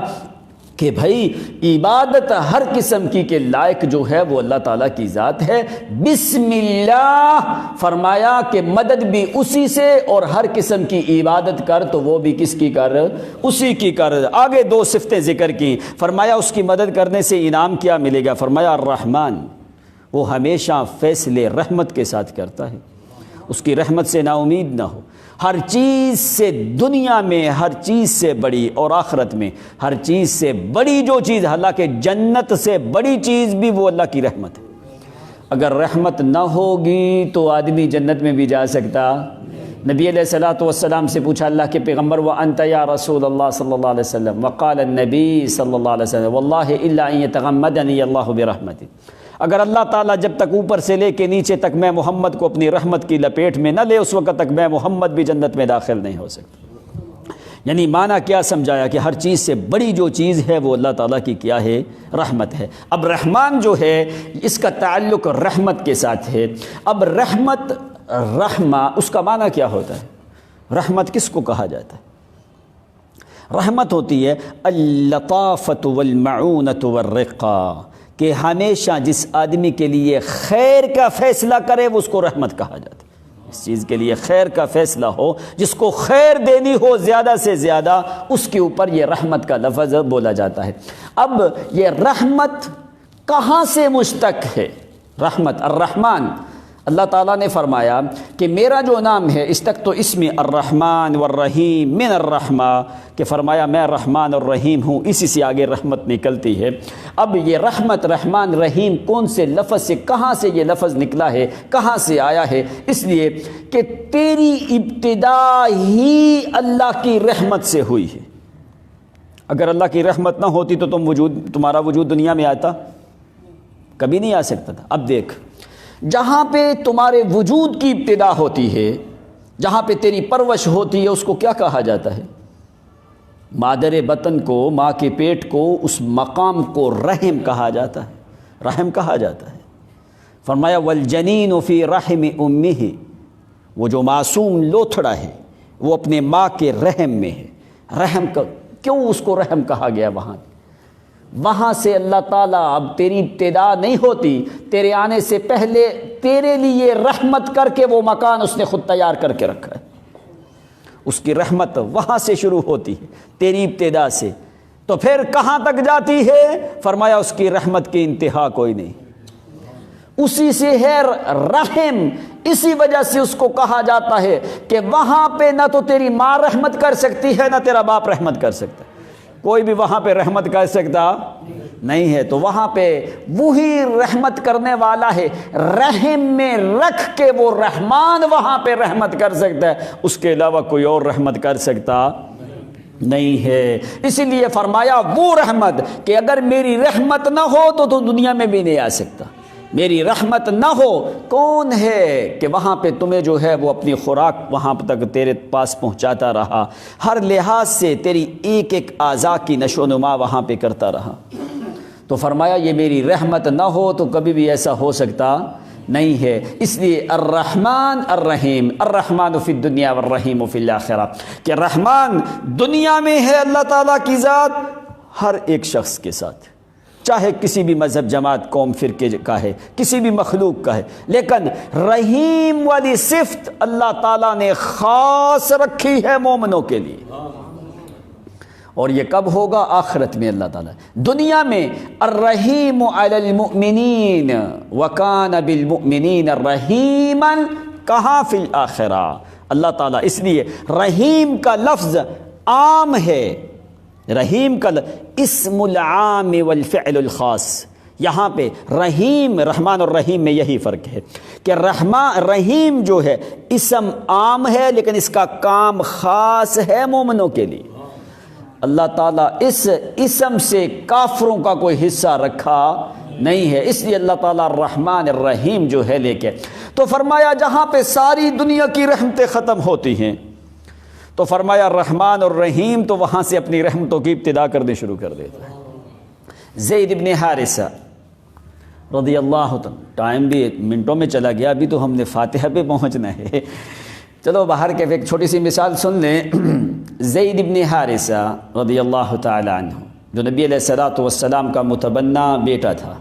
کہ بھائی عبادت ہر قسم کی کے لائق جو ہے وہ اللہ تعالیٰ کی ذات ہے۔ بسم اللہ فرمایا کہ مدد بھی اسی سے، اور ہر قسم کی عبادت کر تو وہ بھی کس کی کر؟ اسی کی کر۔ آگے دو صفتیں ذکر کی، فرمایا اس کی مدد کرنے سے انعام کیا ملے گا؟ فرمایا الرحمن، وہ ہمیشہ فیصلے رحمت کے ساتھ کرتا ہے، اس کی رحمت سے نا امید نہ ہو۔ ہر چیز سے، دنیا میں ہر چیز سے بڑی اور آخرت میں ہر چیز سے بڑی جو چیز، حالانکہ جنت سے بڑی چیز بھی وہ اللہ کی رحمت ہے۔ اگر رحمت نہ ہوگی تو آدمی جنت میں بھی جا سکتا؟ نبی علیہ الصلوۃ والسلام سے پوچھا اللہ کے پیغمبر، وَأَنْتَ يَا رسول اللہ صلی اللہ علیہ وسلم، وقال النبی صلی اللہ علیہ وسلم واللہ الا ان يتغمدنی اللہ برحمتہ، اگر اللہ تعالیٰ جب تک اوپر سے لے کے نیچے تک میں محمد کو اپنی رحمت کی لپیٹ میں نہ لے، اس وقت تک میں محمد بھی جنت میں داخل نہیں ہو سکتا۔ یعنی معنی کیا سمجھایا کہ ہر چیز سے بڑی جو چیز ہے وہ اللہ تعالیٰ کی کیا ہے؟ رحمت ہے۔ اب رحمان جو ہے اس کا تعلق رحمت کے ساتھ ہے۔ اب رحمت، رحمہ، اس کا معنی کیا ہوتا ہے؟ رحمت کس کو کہا جاتا ہے؟ رحمت ہوتی ہے اللطافۃ والمعونۃ والرقہ، کہ ہمیشہ جس آدمی کے لیے خیر کا فیصلہ کرے وہ اس کو رحمت کہا جاتا ہے۔ اس چیز کے لیے خیر کا فیصلہ ہو، جس کو خیر دینی ہو زیادہ سے زیادہ، اس کے اوپر یہ رحمت کا لفظ بولا جاتا ہے۔ اب یہ رحمت کہاں سے مشتق ہے؟ رحمت الرحمن، اللہ تعالیٰ نے فرمایا کہ میرا جو نام ہے اشتقت اسمی الرحمن والرحیم من الرحمہ، کہ فرمایا میں رحمان اور رحیم ہوں، اسی سے آگے رحمت نکلتی ہے۔ اب یہ رحمت، رحمان، رحیم کون سے لفظ سے، کہاں سے یہ لفظ نکلا ہے، کہاں سے آیا ہے؟ اس لیے کہ تیری ابتدا ہی اللہ کی رحمت سے ہوئی ہے۔ اگر اللہ کی رحمت نہ ہوتی تو تمہارا وجود دنیا میں آتا؟ کبھی نہیں آ سکتا تھا۔ اب دیکھ، جہاں پہ تمہارے وجود کی ابتدا ہوتی ہے، جہاں پہ تیری پرورش ہوتی ہے، اس کو کیا کہا جاتا ہے؟ مادر بطن کو، ماں کے پیٹ کو، اس مقام کو رحم کہا جاتا ہے، رحم کہا جاتا ہے۔ فرمایا والجنین فی رحم امہ، وہ جو معصوم لوتھڑا ہے وہ اپنے ماں کے رحم میں ہے۔ رحم کا کیوں اس کو رحم کہا گیا؟ وہاں سے اللہ تعالیٰ، اب تیری ابتدا نہیں ہوتی، تیرے آنے سے پہلے تیرے لیے رحمت کر کے وہ مکان اس نے خود تیار کر کے رکھا ہے۔ اس کی رحمت وہاں سے شروع ہوتی ہے، تیری ابتدا سے، تو پھر کہاں تک جاتی ہے؟ فرمایا اس کی رحمت کی انتہا کوئی نہیں، اسی سے ہے رحم۔ اسی وجہ سے اس کو کہا جاتا ہے کہ وہاں پہ نہ تو تیری ماں رحمت کر سکتی ہے، نہ تیرا باپ رحمت کر سکتا ہے، کوئی بھی وہاں پہ رحمت کر سکتا نہیں ہے۔ تو وہاں پہ وہی رحمت کرنے والا ہے، رحم میں رکھ کے وہ رحمان وہاں پہ رحمت کر سکتا ہے، اس کے علاوہ کوئی اور رحمت کر سکتا نہیں ہے۔ اسی لیے فرمایا وہ رحمت کہ اگر میری رحمت نہ ہو تو دنیا میں بھی نہیں آ سکتا۔ میری رحمت نہ ہو، کون ہے کہ وہاں پہ تمہیں جو ہے وہ اپنی خوراک وہاں تک تیرے پاس پہنچاتا رہا، ہر لحاظ سے تیری ایک ایک اعضاء کی نشو و نما وہاں پہ کرتا رہا۔ تو فرمایا یہ میری رحمت نہ ہو تو کبھی بھی ایسا ہو سکتا نہیں ہے۔ اس لیے الرحمن الرحیم، الرحمن فی الدنیا والرحیم فی الآخرہ، کہ رحمان دنیا میں ہے اللہ تعالیٰ کی ذات ہر ایک شخص کے ساتھ، چاہے کسی بھی مذہب، جماعت، قوم، فرقے کا ہے، کسی بھی مخلوق کا ہے، لیکن رحیم والی صفت اللہ تعالیٰ نے خاص رکھی ہے مومنوں کے لیے۔ اور یہ کب ہوگا؟ آخرت میں اللہ تعالیٰ۔ دنیا میں الرحیم علی المؤمنین وکان بالمؤمنین رحیما، کہاں؟ فی الآخرہ۔ اللہ تعالیٰ اس لیے رحیم کا لفظ عام ہے، رحیم کا اسم العام والفعل الخاص۔ یہاں پہ رحیم، رحمان اور رحیم میں یہی فرق ہے کہ رحیم جو ہے اسم عام ہے لیکن اس کا کام خاص ہے مومنوں کے لیے۔ اللہ تعالیٰ اس اسم سے کافروں کا کوئی حصہ رکھا نہیں ہے، اس لیے اللہ تعالیٰ الرحمن الرحیم جو ہے لے کے تو فرمایا جہاں پہ ساری دنیا کی رحمتیں ختم ہوتی ہیں تو فرمایا رحمان اور رحیم تو وہاں سے اپنی رحمتوں کی ابتدا کرنے شروع کر دیتا ہے۔ زید ابن حارثہ رضی اللہ عنہ، ٹائم بھی منٹوں میں چلا گیا، ابھی تو ہم نے فاتحہ پہ پہنچنا ہے، چلو باہر کے ایک چھوٹی سی مثال سن لیں۔ زید ابن حارثہ رضی اللہ تعالی عنہ جو نبی علیہ الصلوۃ والسلام کا متبنہ بیٹا تھا۔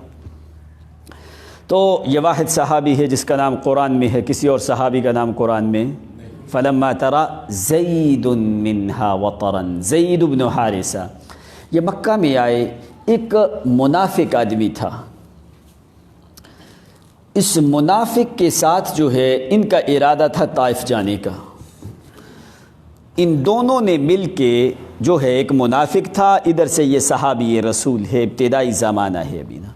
تو یہ واحد صحابی ہے جس کا نام قرآن میں ہے، کسی اور صحابی کا نام قرآن میں فلما ترى زید منہا وطرا، زید بن حارثہ۔ یہ مکہ میں آئے، ایک منافق آدمی تھا، اس منافق کے ساتھ جو ہے ان کا ارادہ تھا طائف جانے کا۔ ان دونوں نے مل کے جو ہے، ایک منافق تھا، ادھر سے یہ صحابی رسول ہے، ابتدائی زمانہ ہے ابھی نا،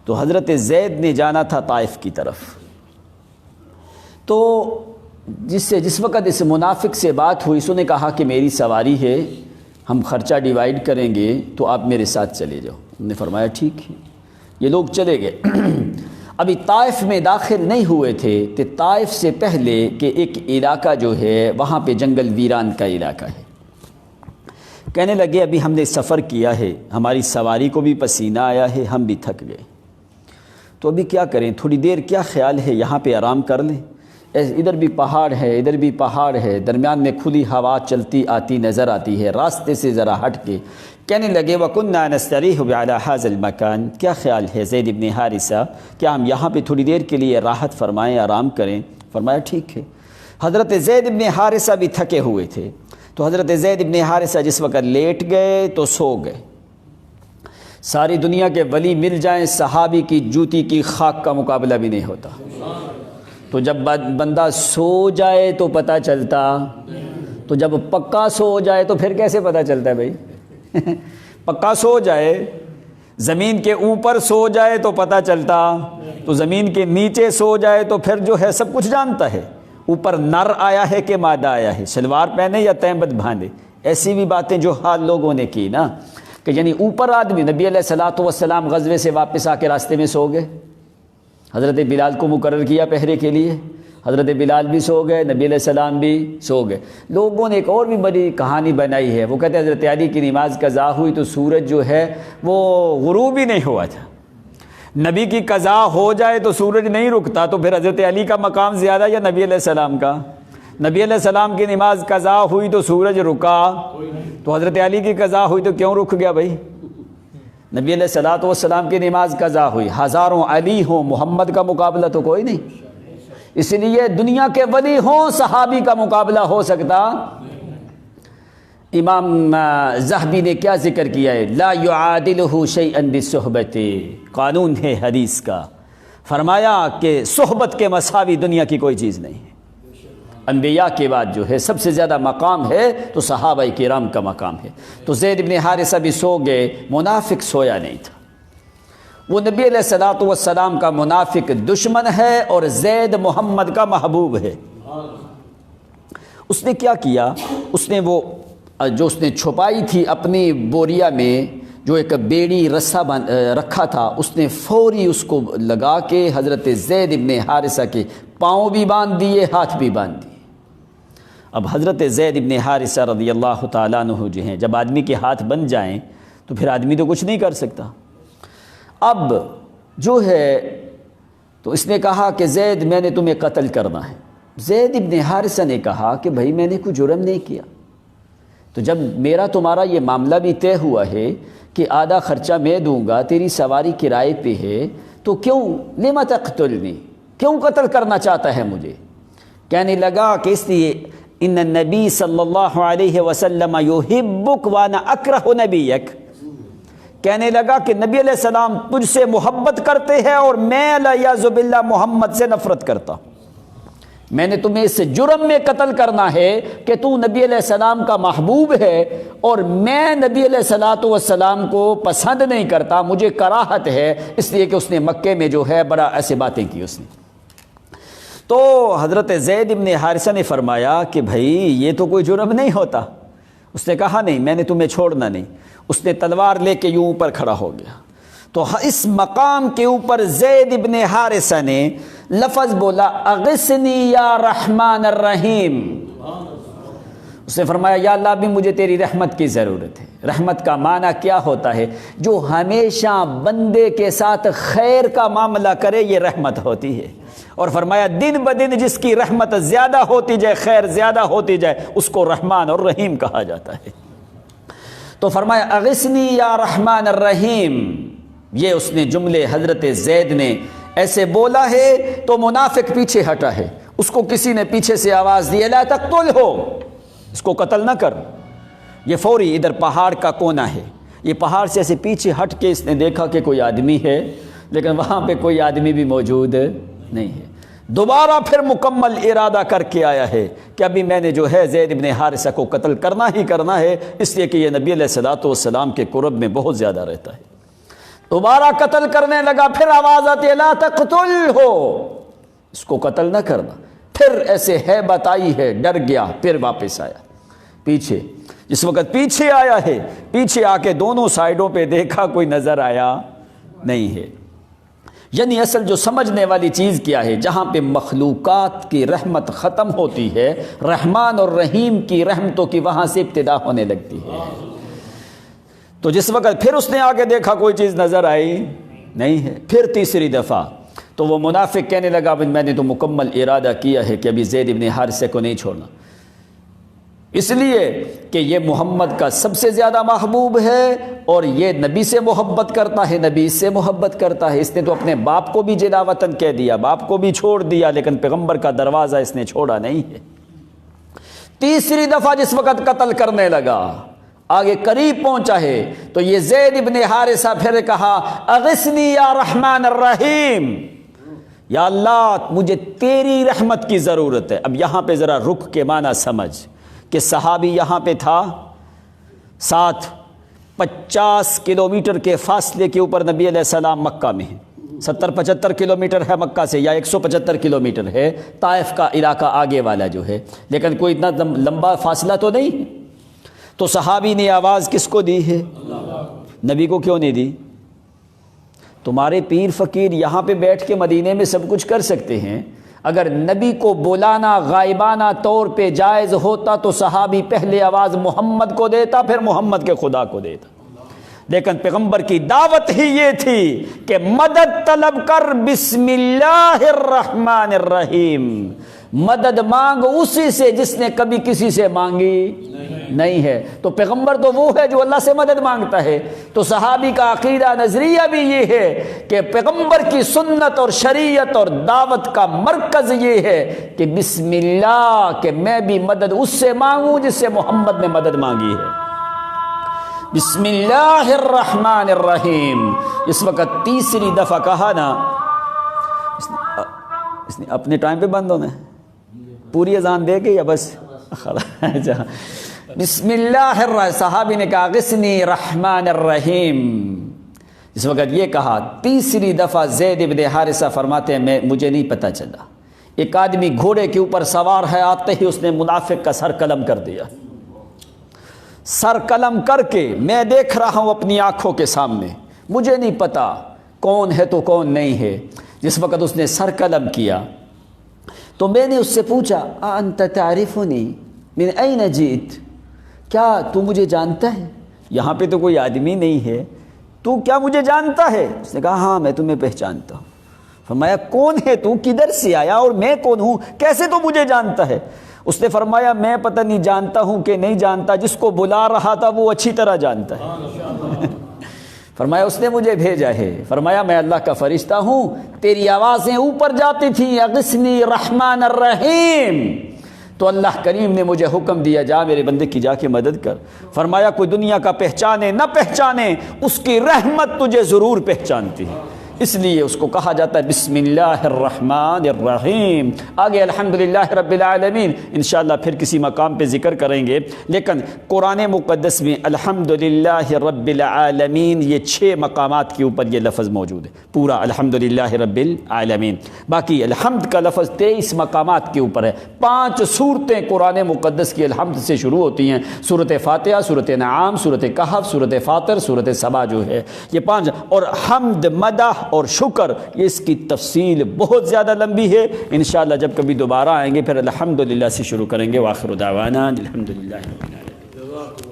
تو حضرت زید نے جانا تھا طائف کی طرف۔ تو جس وقت اس منافق سے بات ہوئی، اس نے کہا کہ میری سواری ہے، ہم خرچہ ڈیوائیڈ کریں گے، تو آپ میرے ساتھ چلے جاؤ۔ انہوں نے فرمایا ٹھیک ہے، یہ لوگ چلے گئے۔ ابھی طائف میں داخل نہیں ہوئے تھے کہ طائف سے پہلے کہ ایک علاقہ جو ہے وہاں پہ جنگل ویران کا علاقہ ہے۔ کہنے لگے ابھی ہم نے سفر کیا ہے، ہماری سواری کو بھی پسینہ آیا ہے، ہم بھی تھک گئے، تو ابھی کیا کریں، تھوڑی دیر کیا خیال ہے یہاں پہ آرام کر لیں، ادھر بھی پہاڑ ہے ادھر بھی پہاڑ ہے، درمیان میں کھلی ہوا چلتی آتی نظر آتی ہے، راستے سے ذرا ہٹ کے۔ کہنے لگے وَكُنَّا نَسْتَرِيحُ بِعَلَى هَذَا الْمَكَانِ، کیا خیال ہے زید ابن حارثہ، کیا ہم یہاں پہ تھوڑی دیر کے لیے راحت فرمائیں، آرام کریں؟ فرمایا ٹھیک ہے۔ حضرت زید ابن حارثہ بھی تھکے ہوئے تھے، تو حضرت زید ابن حارثہ جس وقت لیٹ گئے تو سو گئے۔ ساری دنیا کے ولی مل جائیں، صحابی کی جوتی کی خاک کا مقابلہ بھی نہیں ہوتا۔ تو جب بندہ سو جائے تو پتہ چلتا، تو جب پکا سو جائے تو پھر کیسے پتہ چلتا ہے بھائی؟ پکا سو جائے، زمین کے اوپر سو جائے تو پتہ چلتا، تو زمین کے نیچے سو جائے تو پھر جو ہے سب کچھ جانتا ہے، اوپر نر آیا ہے کہ مادہ آیا ہے، شلوار پہنے یا تہمت باندھے، ایسی بھی باتیں جو حال لوگوں نے کی نا، کہ یعنی اوپر آدمی، نبی علیہ الصلوۃ والسلام غزوے سے واپس آ کے راستے میں سو گئے، حضرت بلال کو مقرر کیا پہرے کے لیے، حضرت بلال بھی سو گئے، نبی علیہ السلام بھی سو گئے۔ لوگوں نے ایک اور بھی بڑی کہانی بنائی ہے، وہ کہتے ہیں حضرت علی کی نماز قضا ہوئی تو سورج جو ہے وہ غروب ہی نہیں ہوا تھا۔ نبی کی قضا ہو جائے تو سورج نہیں رکتا، تو پھر حضرت علی کا مقام زیادہ یا نبی علیہ السلام کا؟ نبی علیہ السلام کی نماز قضا ہوئی تو سورج رکا، تو حضرت علی کی قضا ہوئی تو کیوں رک گیا بھائی؟ نبی علیہ الصلوۃ والسلام کی نماز قضا ہوئی، ہزاروں علی ہوں، محمد کا مقابلہ تو کوئی نہیں، اس لیے دنیا کے ولی ہوں، صحابی کا مقابلہ ہو سکتا؟ امام ذہبی نے کیا ذکر کیا ہے، لا يعادلہ شیئا بصحبت، قانون ہے حدیث کا، فرمایا کہ صحبت کے مساوی دنیا کی کوئی چیز نہیں ہے۔ انبیاء کے بعد جو ہے سب سے زیادہ مقام ہے تو صحابہ کرام کا مقام ہے۔ تو زید ابن حارثہ بھی سو گئے، منافق سویا نہیں تھا، وہ نبی علیہ الصلوۃ والسلام کا منافق دشمن ہے اور زید محمد کا محبوب ہے۔ اس نے کیا کیا، اس نے وہ جو اس نے چھپائی تھی اپنی بوریا میں جو ایک بیڑی رسا رکھا تھا، اس نے فوری اس کو لگا کے حضرت زید ابن حارثہ کے پاؤں بھی باندھ دیے، ہاتھ بھی باندھ دیے۔ اب حضرت زید ابن حارثہ رضی اللہ تعالیٰ عنہ جو ہیں، جب آدمی کے ہاتھ بن جائیں تو پھر آدمی تو کچھ نہیں کر سکتا۔ اب جو ہے تو اس نے کہا کہ زید میں نے تمہیں قتل کرنا ہے۔ زید ابن حارثہ نے کہا کہ بھائی میں نے کوئی جرم نہیں کیا، تو جب میرا تمہارا یہ معاملہ بھی طے ہوا ہے کہ آدھا خرچہ میں دوں گا، تیری سواری کرائے پہ ہے، تو کیوں لما تقتلنی، کیوں قتل کرنا چاہتا ہے مجھے؟ کہنے لگا کہ اس لیے ان النبی صلی اللہ علیہ وسلم یحبک وانا اکرہ نبیک، کہنے لگا کہ نبی علیہ السلام تجھ سے محبت کرتے ہیں اور میں الیاذ باللہ محمد سے نفرت کرتا ہوں، میں نے تمہیں اس جرم میں قتل کرنا ہے کہ تو نبی علیہ السلام کا محبوب ہے اور میں نبی علیہ الصلوۃ والسلام کو پسند نہیں کرتا، مجھے کراہت ہے، اس لیے کہ اس نے مکے میں جو ہے بڑا ایسے باتیں کی اس نے۔ تو حضرت زید ابن حارثہ نے فرمایا کہ بھائی یہ تو کوئی جرم نہیں ہوتا۔ اس نے کہا نہیں، میں نے تمہیں چھوڑنا نہیں۔ اس نے تلوار لے کے یوں اوپر کھڑا ہو گیا، تو اس مقام کے اوپر زید ابن حارثہ نے لفظ بولا اغثنی یا رحمان الرحیم، اس نے فرمایا یا اللہ بھی مجھے تیری رحمت کی ضرورت ہے۔ رحمت کا معنی کیا ہوتا ہے؟ جو ہمیشہ بندے کے ساتھ خیر کا معاملہ کرے، یہ رحمت ہوتی ہے۔ اور فرمایا دن بدن جس کی رحمت زیادہ ہوتی جائے، خیر زیادہ ہوتی جائے، اس کو رحمان اور رحیم کہا جاتا ہے۔ تو فرمایا اغثنی یا رحمان الرحیم. یہ اس نے جملے حضرت زید نے ایسے بولا ہے تو منافق پیچھے ہٹا ہے. اس کو کسی نے پیچھے سے آواز دی لا تقتلہ، اس کو قتل نہ کر. یہ فوری ادھر پہاڑ کا کونا ہے، یہ پہاڑ سے ایسے پیچھے ہٹ کے اس نے دیکھا کہ کوئی آدمی ہے، لیکن وہاں پہ کوئی آدمی بھی موجود نہیں ہے. دوبارہ پھر مکمل ارادہ کر کے آیا ہے کہ ابھی میں نے جو ہے زید ابن حارثہ کو قتل کرنا ہی کرنا ہے، اس لیے کہ یہ نبی علیہ الصلوۃ والسلام کے قرب میں بہت زیادہ رہتا ہے. دوبارہ قتل کرنے لگا، پھر آواز آتی ہے لا تقتلہ، اس کو قتل نہ کرنا. پھر ایسے ہیبت آئی ہے، ڈر گیا، پھر واپس آیا پیچھے. جس وقت پیچھے آیا ہے، پیچھے آ کے دونوں سائیڈوں پہ دیکھا، کوئی نظر آیا نہیں ہے. یعنی اصل جو سمجھنے والی چیز کیا ہے، جہاں پہ مخلوقات کی رحمت ختم ہوتی ہے، رحمان اور رحیم کی رحمتوں کی وہاں سے ابتدا ہونے لگتی ہے. تو جس وقت پھر اس نے آگے دیکھا کوئی چیز نظر آئی نہیں ہے، پھر تیسری دفعہ تو وہ منافق کہنے لگا میں نے تو مکمل ارادہ کیا ہے کہ ابھی زید ابن حارثہ کو نہیں چھوڑنا، اس لیے کہ یہ محمد کا سب سے زیادہ محبوب ہے اور یہ نبی سے محبت کرتا ہے، نبی اس سے محبت کرتا ہے. اس نے تو اپنے باپ کو بھی جلا وطن کہہ دیا، باپ کو بھی چھوڑ دیا، لیکن پیغمبر کا دروازہ اس نے چھوڑا نہیں ہے. تیسری دفعہ جس وقت قتل کرنے لگا، آگے قریب پہنچا ہے، تو یہ زید ابن حارثہ پھر کہا اغثنی یا رحمان الرحیم، یا اللہ مجھے تیری رحمت کی ضرورت ہے. اب یہاں پہ ذرا رک کے معنی سمجھ کہ صحابی یہاں پہ تھا، ساتھ 50 کلومیٹر کے فاصلے کے اوپر نبی علیہ السلام مکہ میں ہیں. 70-75 کلومیٹر ہے مکہ سے، یا 175 کلومیٹر ہے طائف کا علاقہ آگے والا جو ہے، لیکن کوئی اتنا لمبا فاصلہ تو نہیں ہے. تو صحابی نے آواز کس کو دی ہے؟ نبی کو کیوں نہیں دی؟ تمہارے پیر فقیر یہاں پہ بیٹھ کے مدینے میں سب کچھ کر سکتے ہیں. اگر نبی کو بلانا غائبانہ طور پہ جائز ہوتا تو صحابی پہلے آواز محمد کو دیتا، پھر محمد کے خدا کو دیتا. لیکن پیغمبر کی دعوت ہی یہ تھی کہ مدد طلب کر، بسم اللہ الرحمن الرحیم، مدد مانگ اسی سے جس نے کبھی کسی سے مانگی نہیں ہے. تو پیغمبر تو وہ ہے جو اللہ سے مدد مانگتا ہے. تو صحابی کا عقیدہ نظریہ بھی یہ ہے کہ پیغمبر کی سنت اور شریعت اور دعوت کا مرکز یہ ہے کہ بسم اللہ، کہ میں بھی مدد اس سے مانگوں جس سے محمد نے مدد مانگی ہے. بسم اللہ الرحمن الرحیم. اس وقت تیسری دفعہ کہا نا، اس نے اپنے ٹائم پہ بند ہونا ہے، پوری اذان دے کے یا بس بسم اللہ الرحمن. صحابی نے کہا غثنی رحمان الرحیم. اس وقت یہ کہا تیسری دفعہ زید ابن حارثہ فرماتے ہیں مجھے نہیں پتہ چلا، ایک آدمی گھوڑے کے اوپر سوار ہے، آتے ہی اس نے منافق کا سر قلم کر دیا. سر قلم کر کے میں دیکھ رہا ہوں اپنی آنکھوں کے سامنے، مجھے نہیں پتا کون ہے تو کون نہیں ہے. جس وقت اس نے سر قلم کیا تو میں نے اس سے پوچھا انت تعرفنی من این جئت، کیا تو مجھے جانتا ہے؟ یہاں پہ تو کوئی آدمی نہیں ہے، تو کیا مجھے جانتا ہے؟ اس نے کہا ہاں میں تمہیں پہچانتا ہوں. فرمایا کون ہے تو، کدھر سے آیا اور میں کون ہوں، کیسے تو مجھے جانتا ہے؟ اس نے فرمایا میں پتہ نہیں جانتا ہوں کہ نہیں جانتا، جس کو بلا رہا تھا وہ اچھی طرح جانتا ہے. فرمایا اس نے مجھے بھیجا ہے. فرمایا میں اللہ کا فرشتہ ہوں، تیری آوازیں اوپر جاتی تھیں اغثنی رحمان الرحیم، تو اللہ کریم نے مجھے حکم دیا جا میرے بندے کی جا کے مدد کر. فرمایا کوئی دنیا کا پہچانے نہ پہچانے، اس کی رحمت تجھے ضرور پہچانتی ہے، اس لیے اس کو کہا جاتا ہے بسم اللہ الرحمن الرحیم. آگے الحمدللہ رب العالمین انشاءاللہ پھر کسی مقام پہ ذکر کریں گے، لیکن قرآن مقدس میں الحمدللہ رب العالمین یہ 6 مقامات کے اوپر یہ لفظ موجود ہے، پورا الحمدللہ رب العالمین. باقی الحمد کا لفظ 23 مقامات کے اوپر ہے. 5 سورتیں قرآن مقدس کی الحمد سے شروع ہوتی ہیں، سورۃ فاتحہ، سورۃ انعام، سورۃ کہف، سورۃ فاطر، سورۃ سبا جو ہے، یہ 5. اور حمد، مدح اور شکر، یہ اس کی تفصیل بہت زیادہ لمبی ہے. انشاءاللہ جب کبھی دوبارہ آئیں گے پھر الحمدللہ سے شروع کریں گے. وآخر دعوانا الحمدللہ رب العالمین.